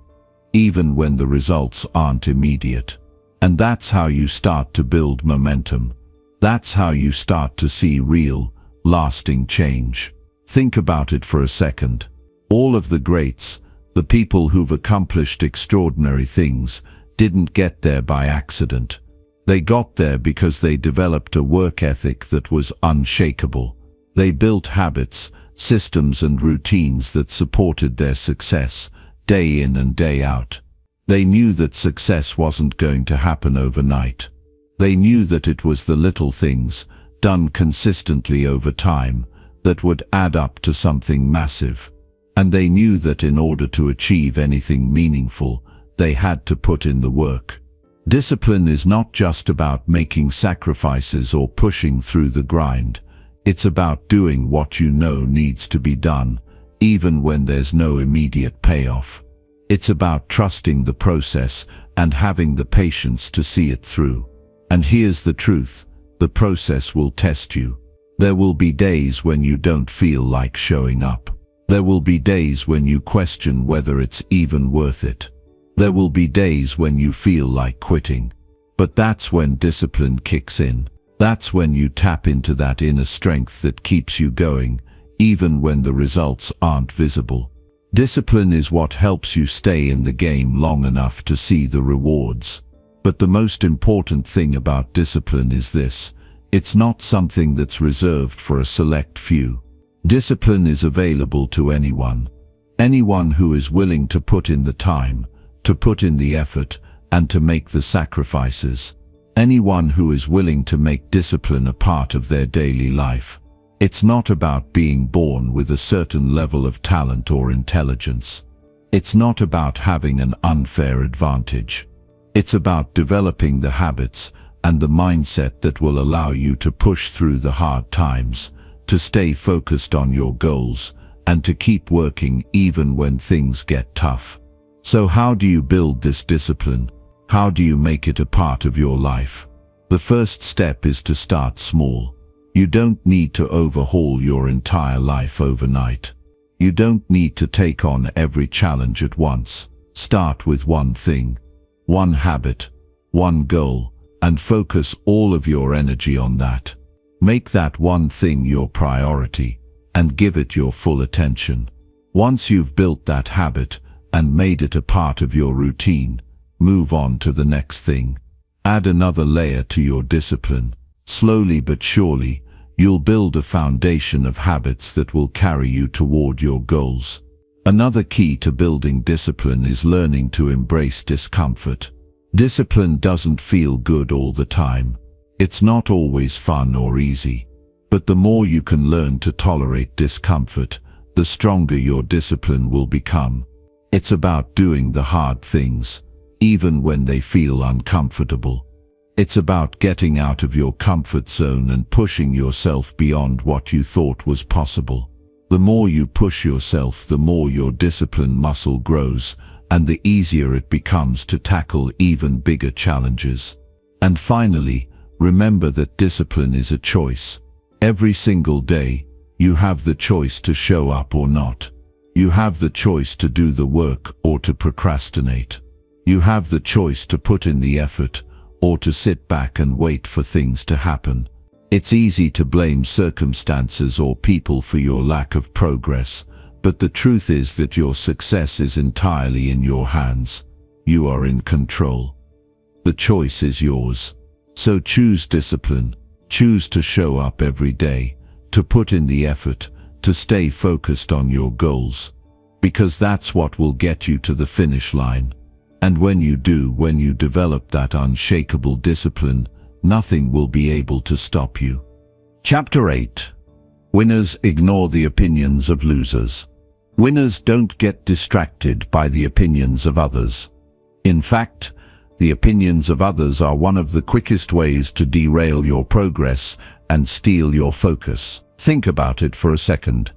even when the results aren't immediate. And that's how you start to build momentum. That's how you start to see real, lasting change. Think about it for a second. All of the greats, the people who've accomplished extraordinary things, didn't get there by accident. They got there because they developed a work ethic that was unshakable. They built habits, systems and routines that supported their success, day in and day out. They knew that success wasn't going to happen overnight. They knew that it was the little things, done consistently over time, that would add up to something massive. And they knew that in order to achieve anything meaningful, they had to put in the work. Discipline is not just about making sacrifices or pushing through the grind. It's about doing what you know needs to be done, even when there's no immediate payoff. It's about trusting the process and having the patience to see it through. And here's the truth, the process will test you. There will be days when you don't feel like showing up. There will be days when you question whether it's even worth it. There will be days when you feel like quitting. But that's when discipline kicks in. That's when you tap into that inner strength that keeps you going, even when the results aren't visible. Discipline is what helps you stay in the game long enough to see the rewards. But the most important thing about discipline is this: it's not something that's reserved for a select few. Discipline is available to anyone. Anyone who is willing to put in the time, to put in the effort, and to make the sacrifices. Anyone who is willing to make discipline a part of their daily life. It's not about being born with a certain level of talent or intelligence. It's not about having an unfair advantage. It's about developing the habits and the mindset that will allow you to push through the hard times, to stay focused on your goals, and to keep working even when things get tough. So how do you build this discipline? How do you make it a part of your life? The first step is to start small. You don't need to overhaul your entire life overnight. You don't need to take on every challenge at once. Start with one thing, one habit, one goal, and focus all of your energy on that. Make that one thing your priority and give it your full attention. Once you've built that habit and made it a part of your routine, move on to the next thing. Add another layer to your discipline. Slowly but surely, you'll build a foundation of habits that will carry you toward your goals. Another key to building discipline is learning to embrace discomfort. Discipline doesn't feel good all the time. It's not always fun or easy. But the more you can learn to tolerate discomfort, the stronger your discipline will become. It's about doing the hard things, even when they feel uncomfortable. It's about getting out of your comfort zone and pushing yourself beyond what you thought was possible. The more you push yourself, the more your discipline muscle grows, and the easier it becomes to tackle even bigger challenges. And finally, remember that discipline is a choice. Every single day, you have the choice to show up or not. You have the choice to do the work or to procrastinate. You have the choice to put in the effort or to sit back and wait for things to happen. It's easy to blame circumstances or people for your lack of progress, but the truth is that your success is entirely in your hands. You are in control. The choice is yours. So choose discipline. Choose to show up every day, to put in the effort, to stay focused on your goals. Because that's what will get you to the finish line. And when you develop that unshakable discipline, nothing will be able to stop you. Chapter 8. Winners ignore the opinions of losers. Winners don't get distracted by the opinions of others. In fact, the opinions of others are one of the quickest ways to derail your progress and steal your focus. Think about it for a second.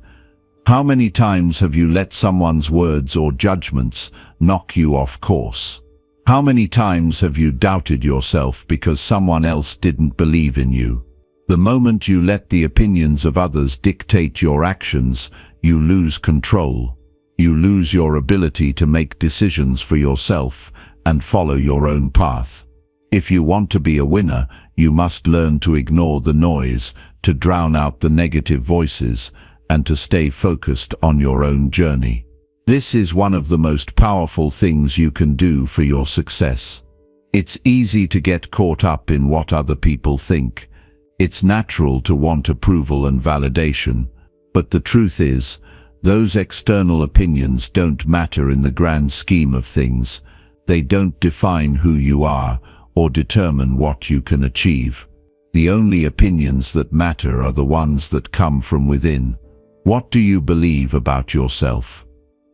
How many times have you let someone's words or judgments knock you off course? How many times have you doubted yourself because someone else didn't believe in you? The moment you let the opinions of others dictate your actions, you lose control. You lose your ability to make decisions for yourself and follow your own path. If you want to be a winner, you must learn to ignore the noise, to drown out the negative voices, and to stay focused on your own journey. This is one of the most powerful things you can do for your success. It's easy to get caught up in what other people think. It's natural to want approval and validation. But the truth is, those external opinions don't matter in the grand scheme of things. They don't define who you are or determine what you can achieve. The only opinions that matter are the ones that come from within. What do you believe about yourself?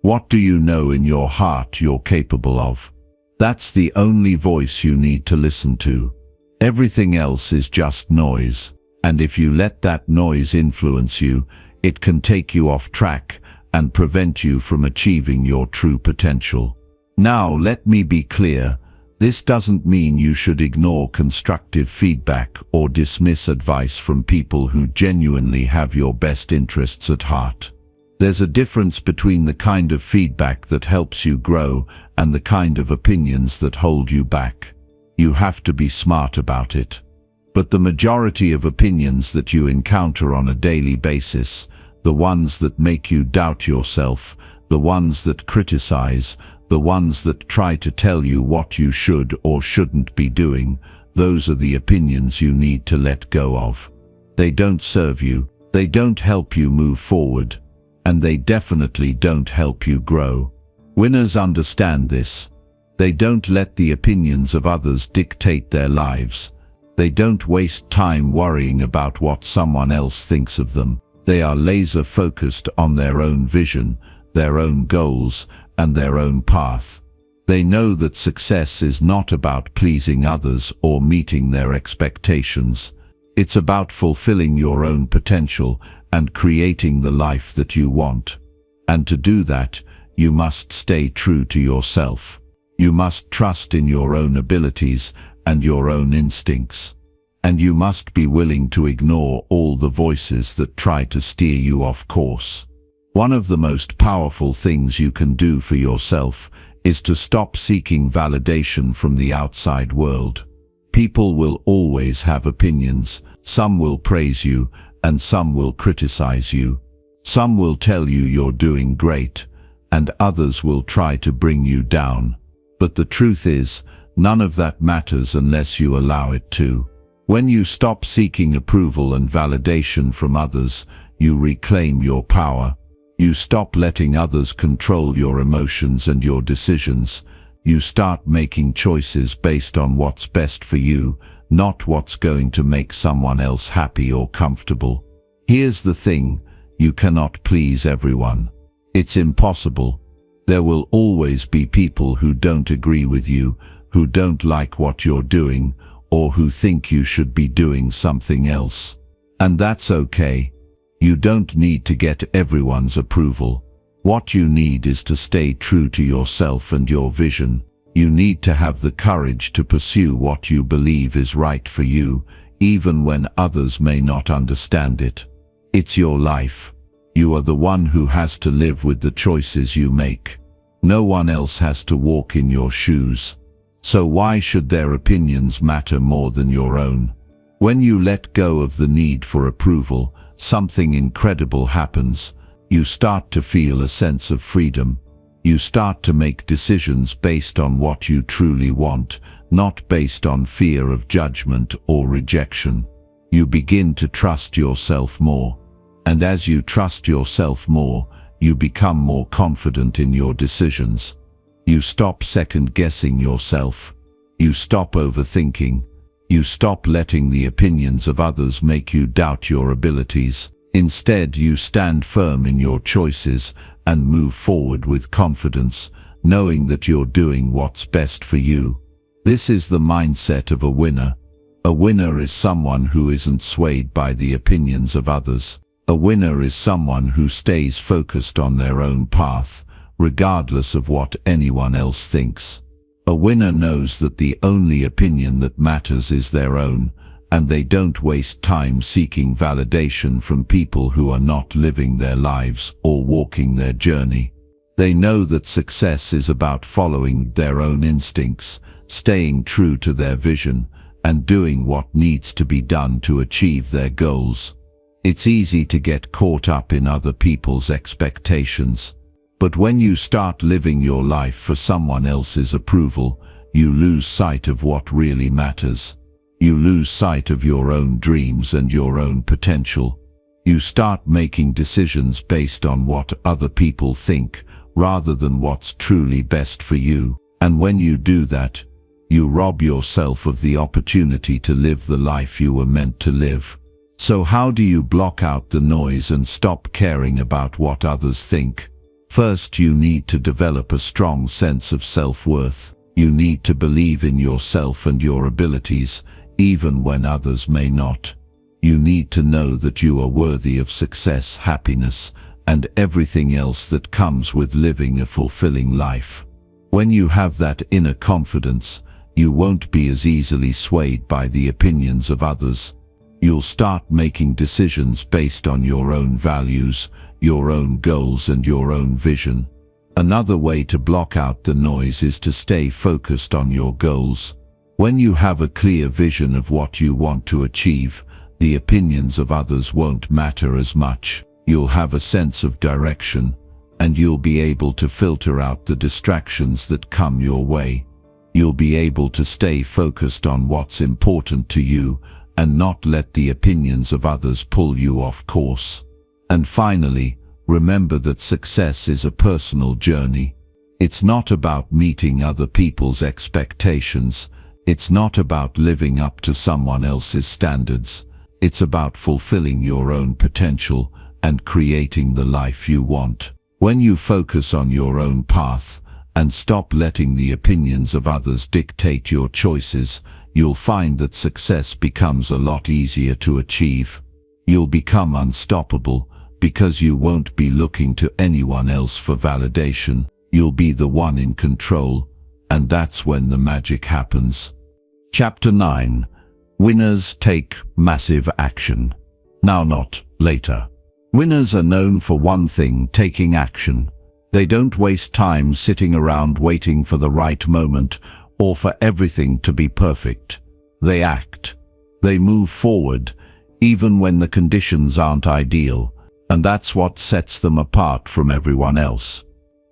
What do you know in your heart you're capable of? That's the only voice you need to listen to. Everything else is just noise, and if you let that noise influence you, it can take you off track and prevent you from achieving your true potential. Now, let me be clear. This doesn't mean you should ignore constructive feedback or dismiss advice from people who genuinely have your best interests at heart. There's a difference between the kind of feedback that helps you grow and the kind of opinions that hold you back. You have to be smart about it. But the majority of opinions that you encounter on a daily basis, the ones that make you doubt yourself, the ones that criticize, the ones that try to tell you what you should or shouldn't be doing, those are the opinions you need to let go of. They don't serve you, they don't help you move forward, and they definitely don't help you grow. Winners understand this. They don't let the opinions of others dictate their lives. They don't waste time worrying about what someone else thinks of them. They are laser focused on their own vision, their own goals, and their own path. They know that success is not about pleasing others or meeting their expectations. It's about fulfilling your own potential and creating the life that you want. And to do that, you must stay true to yourself. You must trust in your own abilities and your own instincts. And you must be willing to ignore all the voices that try to steer you off course. One of the most powerful things you can do for yourself is to stop seeking validation from the outside world. People will always have opinions. Some will praise you, and some will criticize you. Some will tell you you're doing great, and others will try to bring you down. But the truth is, none of that matters unless you allow it to. When you stop seeking approval and validation from others, you reclaim your power. You stop letting others control your emotions and your decisions. You start making choices based on what's best for you, not what's going to make someone else happy or comfortable. Here's the thing, you cannot please everyone. It's impossible. There will always be people who don't agree with you, who don't like what you're doing, or who think you should be doing something else. And that's okay. You don't need to get everyone's approval. What you need is to stay true to yourself and your vision. You need to have the courage to pursue what you believe is right for you, even when others may not understand it. It's your life. You are the one who has to live with the choices you make. No one else has to walk in your shoes. So why should their opinions matter more than your own? When you let go of the need for approval, something incredible happens. You start to feel a sense of freedom. You start to make decisions based on what you truly want, not based on fear of judgment or rejection. You begin to trust yourself more. And as you trust yourself more, you become more confident in your decisions. You stop second-guessing yourself. You stop overthinking. You stop letting the opinions of others make you doubt your abilities. Instead, you stand firm in your choices and move forward with confidence, knowing that you're doing what's best for you. This is the mindset of a winner. A winner is someone who isn't swayed by the opinions of others. A winner is someone who stays focused on their own path, regardless of what anyone else thinks. A winner knows that the only opinion that matters is their own, and they don't waste time seeking validation from people who are not living their lives or walking their journey. They know that success is about following their own instincts, staying true to their vision, and doing what needs to be done to achieve their goals. It's easy to get caught up in other people's expectations. But when you start living your life for someone else's approval, you lose sight of what really matters. You lose sight of your own dreams and your own potential. You start making decisions based on what other people think, rather than what's truly best for you. And when you do that, you rob yourself of the opportunity to live the life you were meant to live. So how do you block out the noise and stop caring about what others think? First, you need to develop a strong sense of self-worth. You need to believe in yourself and your abilities, even when others may not. You need to know that you are worthy of success, happiness, and everything else that comes with living a fulfilling life. When you have that inner confidence, you won't be as easily swayed by the opinions of others. You'll start making decisions based on your own values, your own goals, and your own vision. Another way to block out the noise is to stay focused on your goals. When you have a clear vision of what you want to achieve, the opinions of others won't matter as much. You'll have a sense of direction, and you'll be able to filter out the distractions that come your way. You'll be able to stay focused on what's important to you and not let the opinions of others pull you off course. And finally, remember that success is a personal journey. It's not about meeting other people's expectations. It's not about living up to someone else's standards. It's about fulfilling your own potential and creating the life you want. When you focus on your own path and stop letting the opinions of others dictate your choices, you'll find that success becomes a lot easier to achieve. You'll become unstoppable because you won't be looking to anyone else for validation. You'll be the one in control, and that's when the magic happens. Chapter 9. Winners take massive action. Now, not later. Winners are known for one thing: taking action. They don't waste time sitting around waiting for the right moment or for everything to be perfect. They act. They move forward, even when the conditions aren't ideal, and that's what sets them apart from everyone else.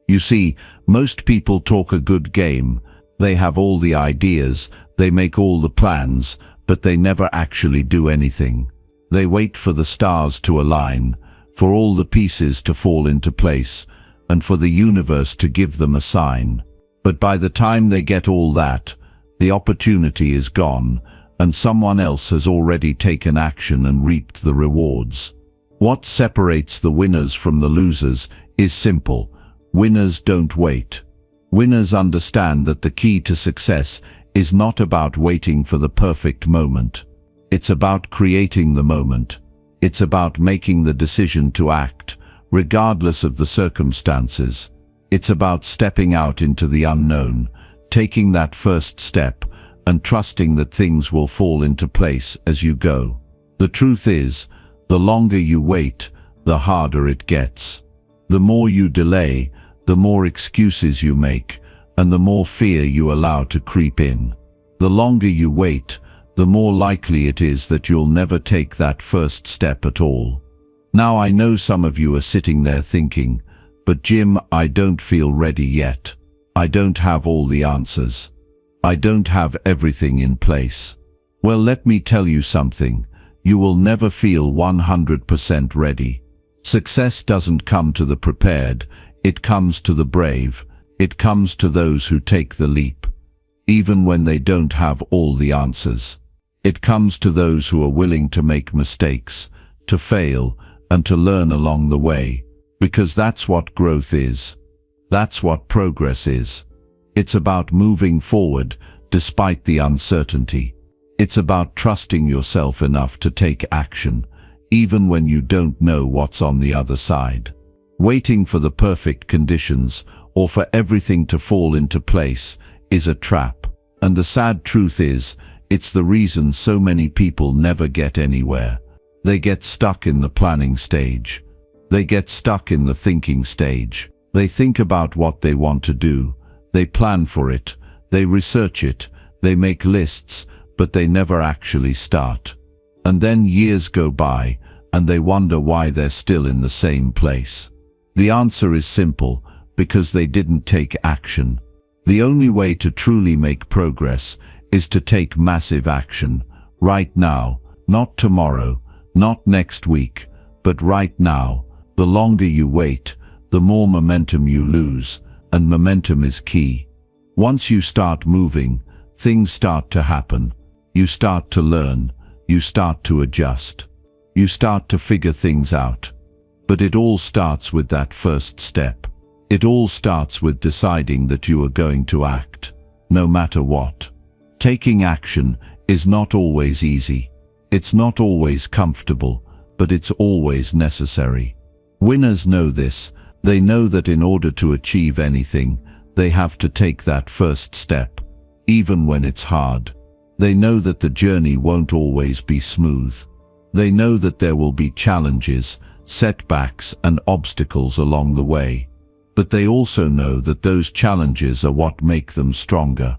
You see, most people talk a good game. They have all the ideas, they make all the plans, but they never actually do anything. They wait for the stars to align, for all the pieces to fall into place, and for the universe to give them a sign. But by the time they get all that, the opportunity is gone, and someone else has already taken action and reaped the rewards. What separates the winners from the losers is simple. Winners don't wait. Winners understand that the key to success is not about waiting for the perfect moment. It's about creating the moment. It's about making the decision to act, regardless of the circumstances. It's about stepping out into the unknown, taking that first step, and trusting that things will fall into place as you go. The truth is, the longer you wait, the harder it gets. The more you delay, the more excuses you make, and the more fear you allow to creep in. The longer you wait, the more likely it is that you'll never take that first step at all. Now I know some of you are sitting there thinking, "But Jim, I don't feel ready yet. I don't have all the answers. I don't have everything in place." Well, let me tell you something. You will never feel 100% ready. Success doesn't come to the prepared, it comes to the brave. It comes to those who take the leap, even when they don't have all the answers. It comes to those who are willing to make mistakes, to fail, and to learn along the way, because that's what growth is. That's what progress is. It's about moving forward despite the uncertainty. It's about trusting yourself enough to take action, even when you don't know what's on the other side. Waiting for the perfect conditions or for everything to fall into place is a trap. And the sad truth is, it's the reason so many people never get anywhere. They get stuck in the planning stage. They get stuck in the thinking stage. They think about what they want to do. They plan for it. They research it. They make lists, but they never actually start. And then years go by, and they wonder why they're still in the same place. The answer is simple: because they didn't take action. The only way to truly make progress is to take massive action, right now, not tomorrow, not next week, but right now. The longer you wait, the more momentum you lose, and momentum is key. Once you start moving, things start to happen. You start to learn, you start to adjust, you start to figure things out. But it all starts with that first step. It all starts with deciding that you are going to act, no matter what. Taking action is not always easy. It's not always comfortable, but it's always necessary. Winners know this. They know that in order to achieve anything, they have to take that first step, even when it's hard. They know that the journey won't always be smooth. They know that there will be challenges, setbacks, and obstacles along the way. But they also know that those challenges are what make them stronger.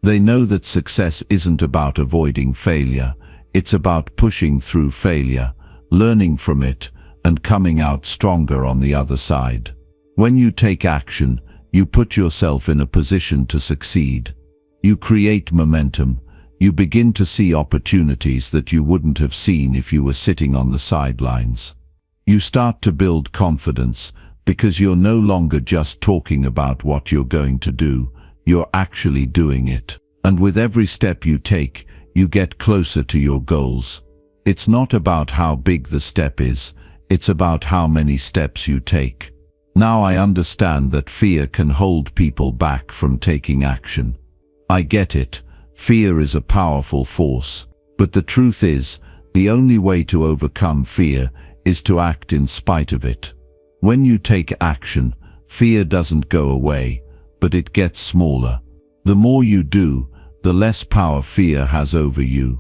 They know that success isn't about avoiding failure. It's about pushing through failure, learning from it, and coming out stronger on the other side. When you take action, you put yourself in a position to succeed. You create momentum. You begin to see opportunities that you wouldn't have seen if you were sitting on the sidelines. You start to build confidence because you're no longer just talking about what you're going to do, you're actually doing it. And with every step you take, you get closer to your goals. It's not about how big the step is, it's about how many steps you take. Now I understand that fear can hold people back from taking action. I get it. Fear is a powerful force. But the truth is, the only way to overcome fear is to act in spite of it. When you take action, fear doesn't go away, but it gets smaller. The more you do, the less power fear has over you.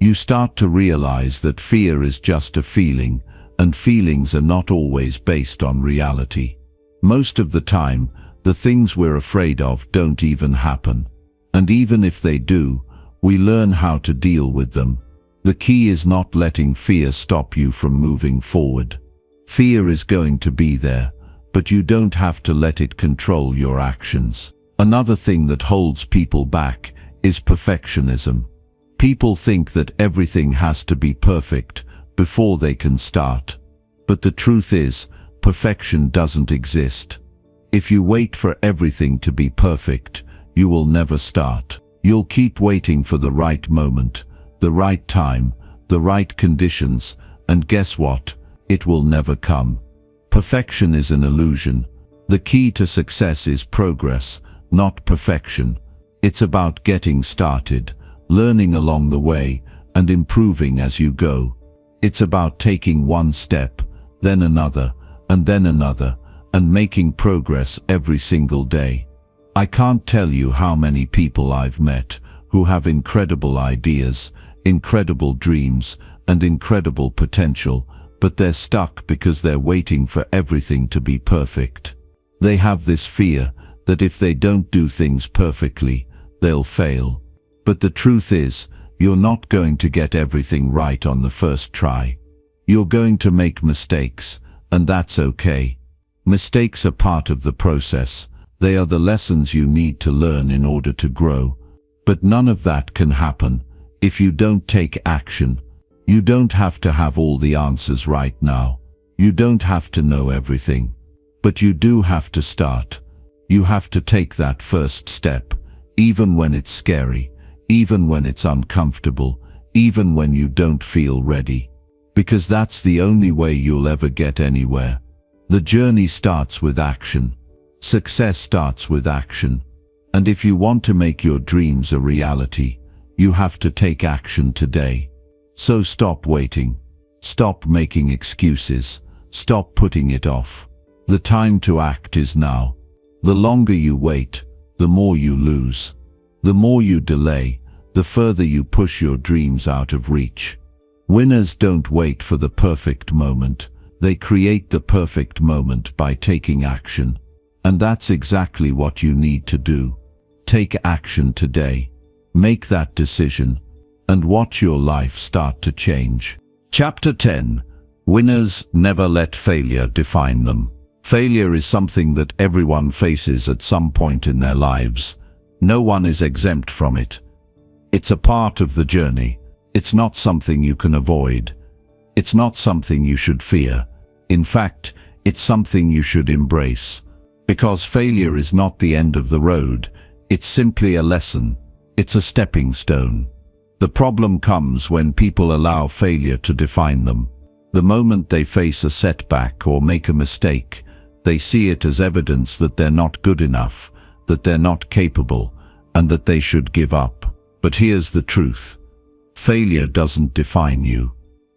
You start to realize that fear is just a feeling, and feelings are not always based on reality. Most of the time, the things we're afraid of don't even happen. And even if they do, we learn how to deal with them. The key is not letting fear stop you from moving forward. Fear is going to be there, but you don't have to let it control your actions. Another thing that holds people back is perfectionism. People think that everything has to be perfect before they can start. But the truth is, perfection doesn't exist. If you wait for everything to be perfect, you will never start. You'll keep waiting for the right moment, the right time, the right conditions, and guess what? It will never come. Perfection is an illusion. The key to success is progress, not perfection. It's about getting started, learning along the way, and improving as you go. It's about taking one step, then another, and making progress every single day. I can't tell you how many people I've met who have incredible ideas, incredible dreams, and incredible potential, but they're stuck because they're waiting for everything to be perfect. They have this fear that if they don't do things perfectly, they'll fail. But the truth is, you're not going to get everything right on the first try. You're going to make mistakes, and that's okay. Mistakes are part of the process. They are the lessons you need to learn in order to grow. But none of that can happen if you don't take action. You don't have to have all the answers right now. You don't have to know everything. But you do have to start. You have to take that first step, even when it's scary, even when it's uncomfortable, even when you don't feel ready. Because that's the only way you'll ever get anywhere. The journey starts with action. Success starts with action. And if you want to make your dreams a reality, you have to take action today. So stop waiting. Stop making excuses. Stop putting it off. The time to act is now. The longer you wait, the more you lose. The more you delay, the further you push your dreams out of reach. Winners don't wait for the perfect moment. They create the perfect moment by taking action. And that's exactly what you need to do. Take action today. Make that decision, and watch your life start to change. Chapter 10. Winners never let failure define them. Failure is something that everyone faces at some point in their lives. No one is exempt from it. It's a part of the journey. It's not something you can avoid. It's not something you should fear. In fact, it's something you should embrace. Because failure is not the end of the road. It's simply a lesson. It's a stepping stone. The problem comes when people allow failure to define them. The moment they face a setback or make a mistake, they see it as evidence that they're not good enough, that they're not capable, and that they should give up. But here's the truth. Failure doesn't define you.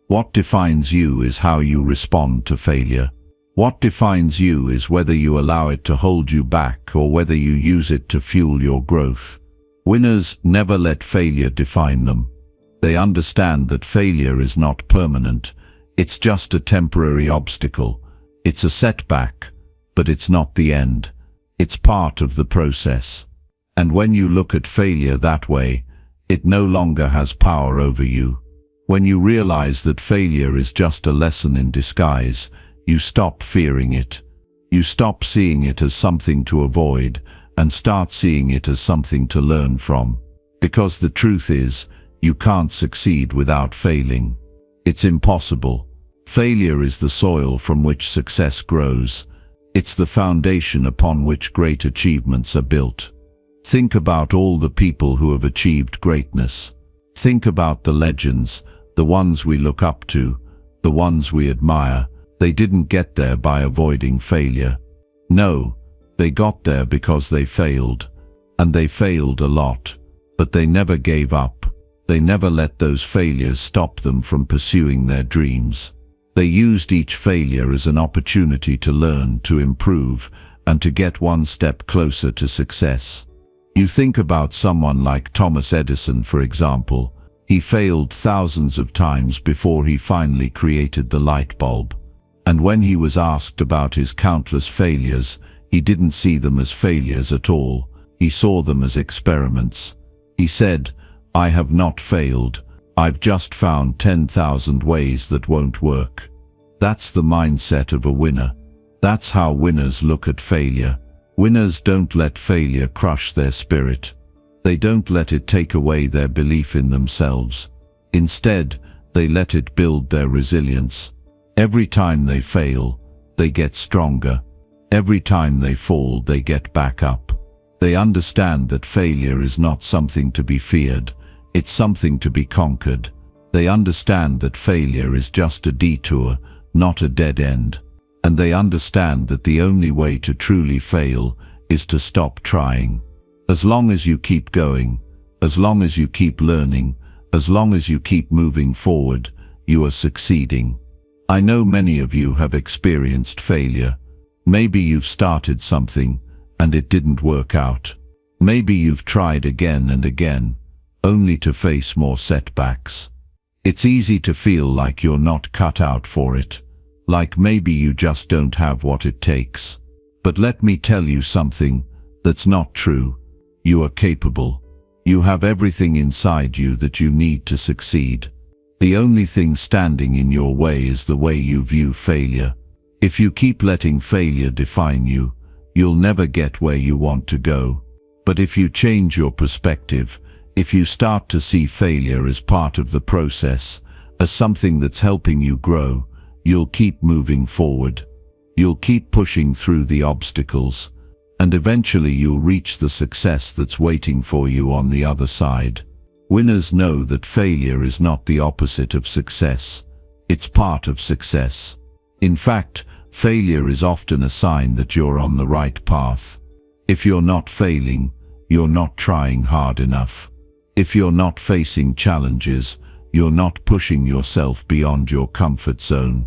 What defines you is how you respond to failure. What defines you is whether you allow it to hold you back or whether you use it to fuel your growth. Winners never let failure define them. They understand that failure is not permanent. It's just a temporary obstacle. It's a setback, but it's not the end. It's part of the process. And when you look at failure that way, it no longer has power over you. When you realize that failure is just a lesson in disguise, you stop fearing it. You stop seeing it as something to avoid and start seeing it as something to learn from. Because the truth is, you can't succeed without failing. It's impossible. Failure is the soil from which success grows. It's the foundation upon which great achievements are built. Think about all the people who have achieved greatness. Think about the legends, the ones we look up to, the ones we admire. They didn't get there by avoiding failure. No, they got there because they failed. And they failed a lot. But they never gave up. They never let those failures stop them from pursuing their dreams. They used each failure as an opportunity to learn, to improve, and to get one step closer to success. You think about someone like Thomas Edison, for example. He failed thousands of times before he finally created the light bulb. And when he was asked about his countless failures, he didn't see them as failures at all. He saw them as experiments. He said, "I have not failed. I've just found 10,000 ways that won't work." That's the mindset of a winner. That's how winners look at failure. Winners don't let failure crush their spirit. They don't let it take away their belief in themselves. Instead, they let it build their resilience. Every time they fail, they get stronger. Every time they fall, they get back up. They understand that failure is not something to be feared. It's something to be conquered. They understand that failure is just a detour, not a dead end. And they understand that the only way to truly fail is to stop trying. As long as you keep going, as long as you keep learning, as long as you keep moving forward, you are succeeding. I know many of you have experienced failure. Maybe you've started something and it didn't work out. Maybe you've tried again and again, only to face more setbacks. It's easy to feel like you're not cut out for it, like maybe you just don't have what it takes. But let me tell you something, that's not true. You are capable. You have everything inside you that you need to succeed. The only thing standing in your way is the way you view failure. If you keep letting failure define you, you'll never get where you want to go. But if you change your perspective, if you start to see failure as part of the process, as something that's helping you grow, you'll keep moving forward. You'll keep pushing through the obstacles, and eventually you'll reach the success that's waiting for you on the other side. Winners know that failure is not the opposite of success. It's part of success. In fact, failure is often a sign that you're on the right path. If you're not failing, you're not trying hard enough. If you're not facing challenges, you're not pushing yourself beyond your comfort zone.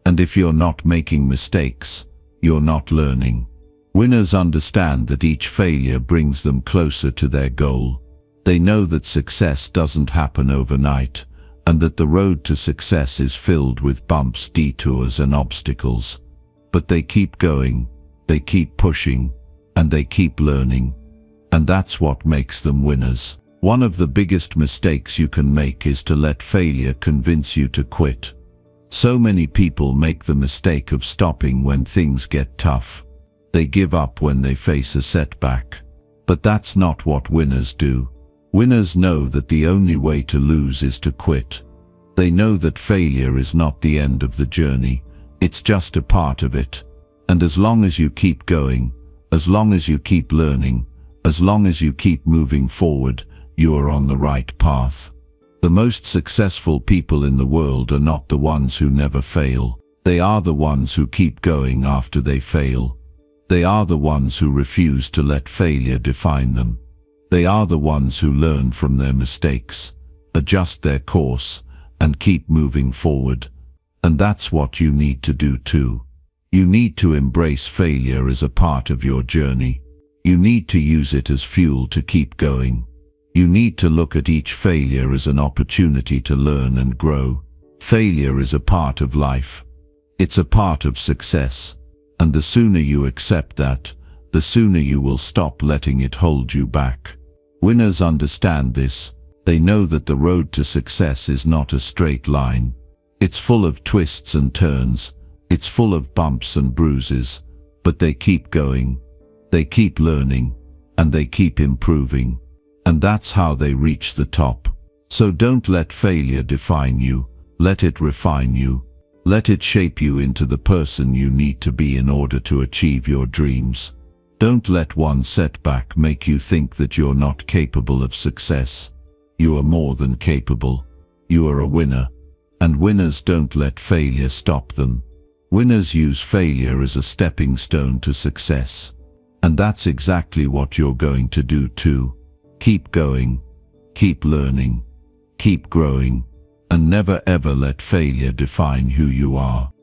And if you're not making mistakes, you're not learning. Winners understand that each failure brings them closer to their goal. They know that success doesn't happen overnight, and that the road to success is filled with bumps, detours, and obstacles. But they keep going, they keep pushing, and they keep learning. And that's what makes them winners. One of the biggest mistakes you can make is to let failure convince you to quit. So many people make the mistake of stopping when things get tough. They give up when they face a setback. But that's not what winners do. Winners know that the only way to lose is to quit. They know that failure is not the end of the journey, it's just a part of it. And as long as you keep going, as long as you keep learning, as long as you keep moving forward, you are on the right path. The most successful people in the world are not the ones who never fail. They are the ones who keep going after they fail. They are the ones who refuse to let failure define them. They are the ones who learn from their mistakes, adjust their course, and keep moving forward. And that's what you need to do too. You need to embrace failure as a part of your journey. You need to use it as fuel to keep going. You need to look at each failure as an opportunity to learn and grow. Failure is a part of life. It's a part of success. And the sooner you accept that, the sooner you will stop letting it hold you back. Winners understand this. They know that the road to success is not a straight line. It's full of twists and turns. It's full of bumps and bruises. But they keep going. They keep learning. And they keep improving. And that's how they reach the top. So don't let failure define you. Let it refine you. Let it shape you into the person you need to be in order to achieve your dreams. Don't let one setback make you think that you're not capable of success. You are more than capable. You are a winner. And winners don't let failure stop them. Winners use failure as a stepping stone to success. And that's exactly what you're going to do too. Keep going, keep learning, keep growing, and never ever let failure define who you are.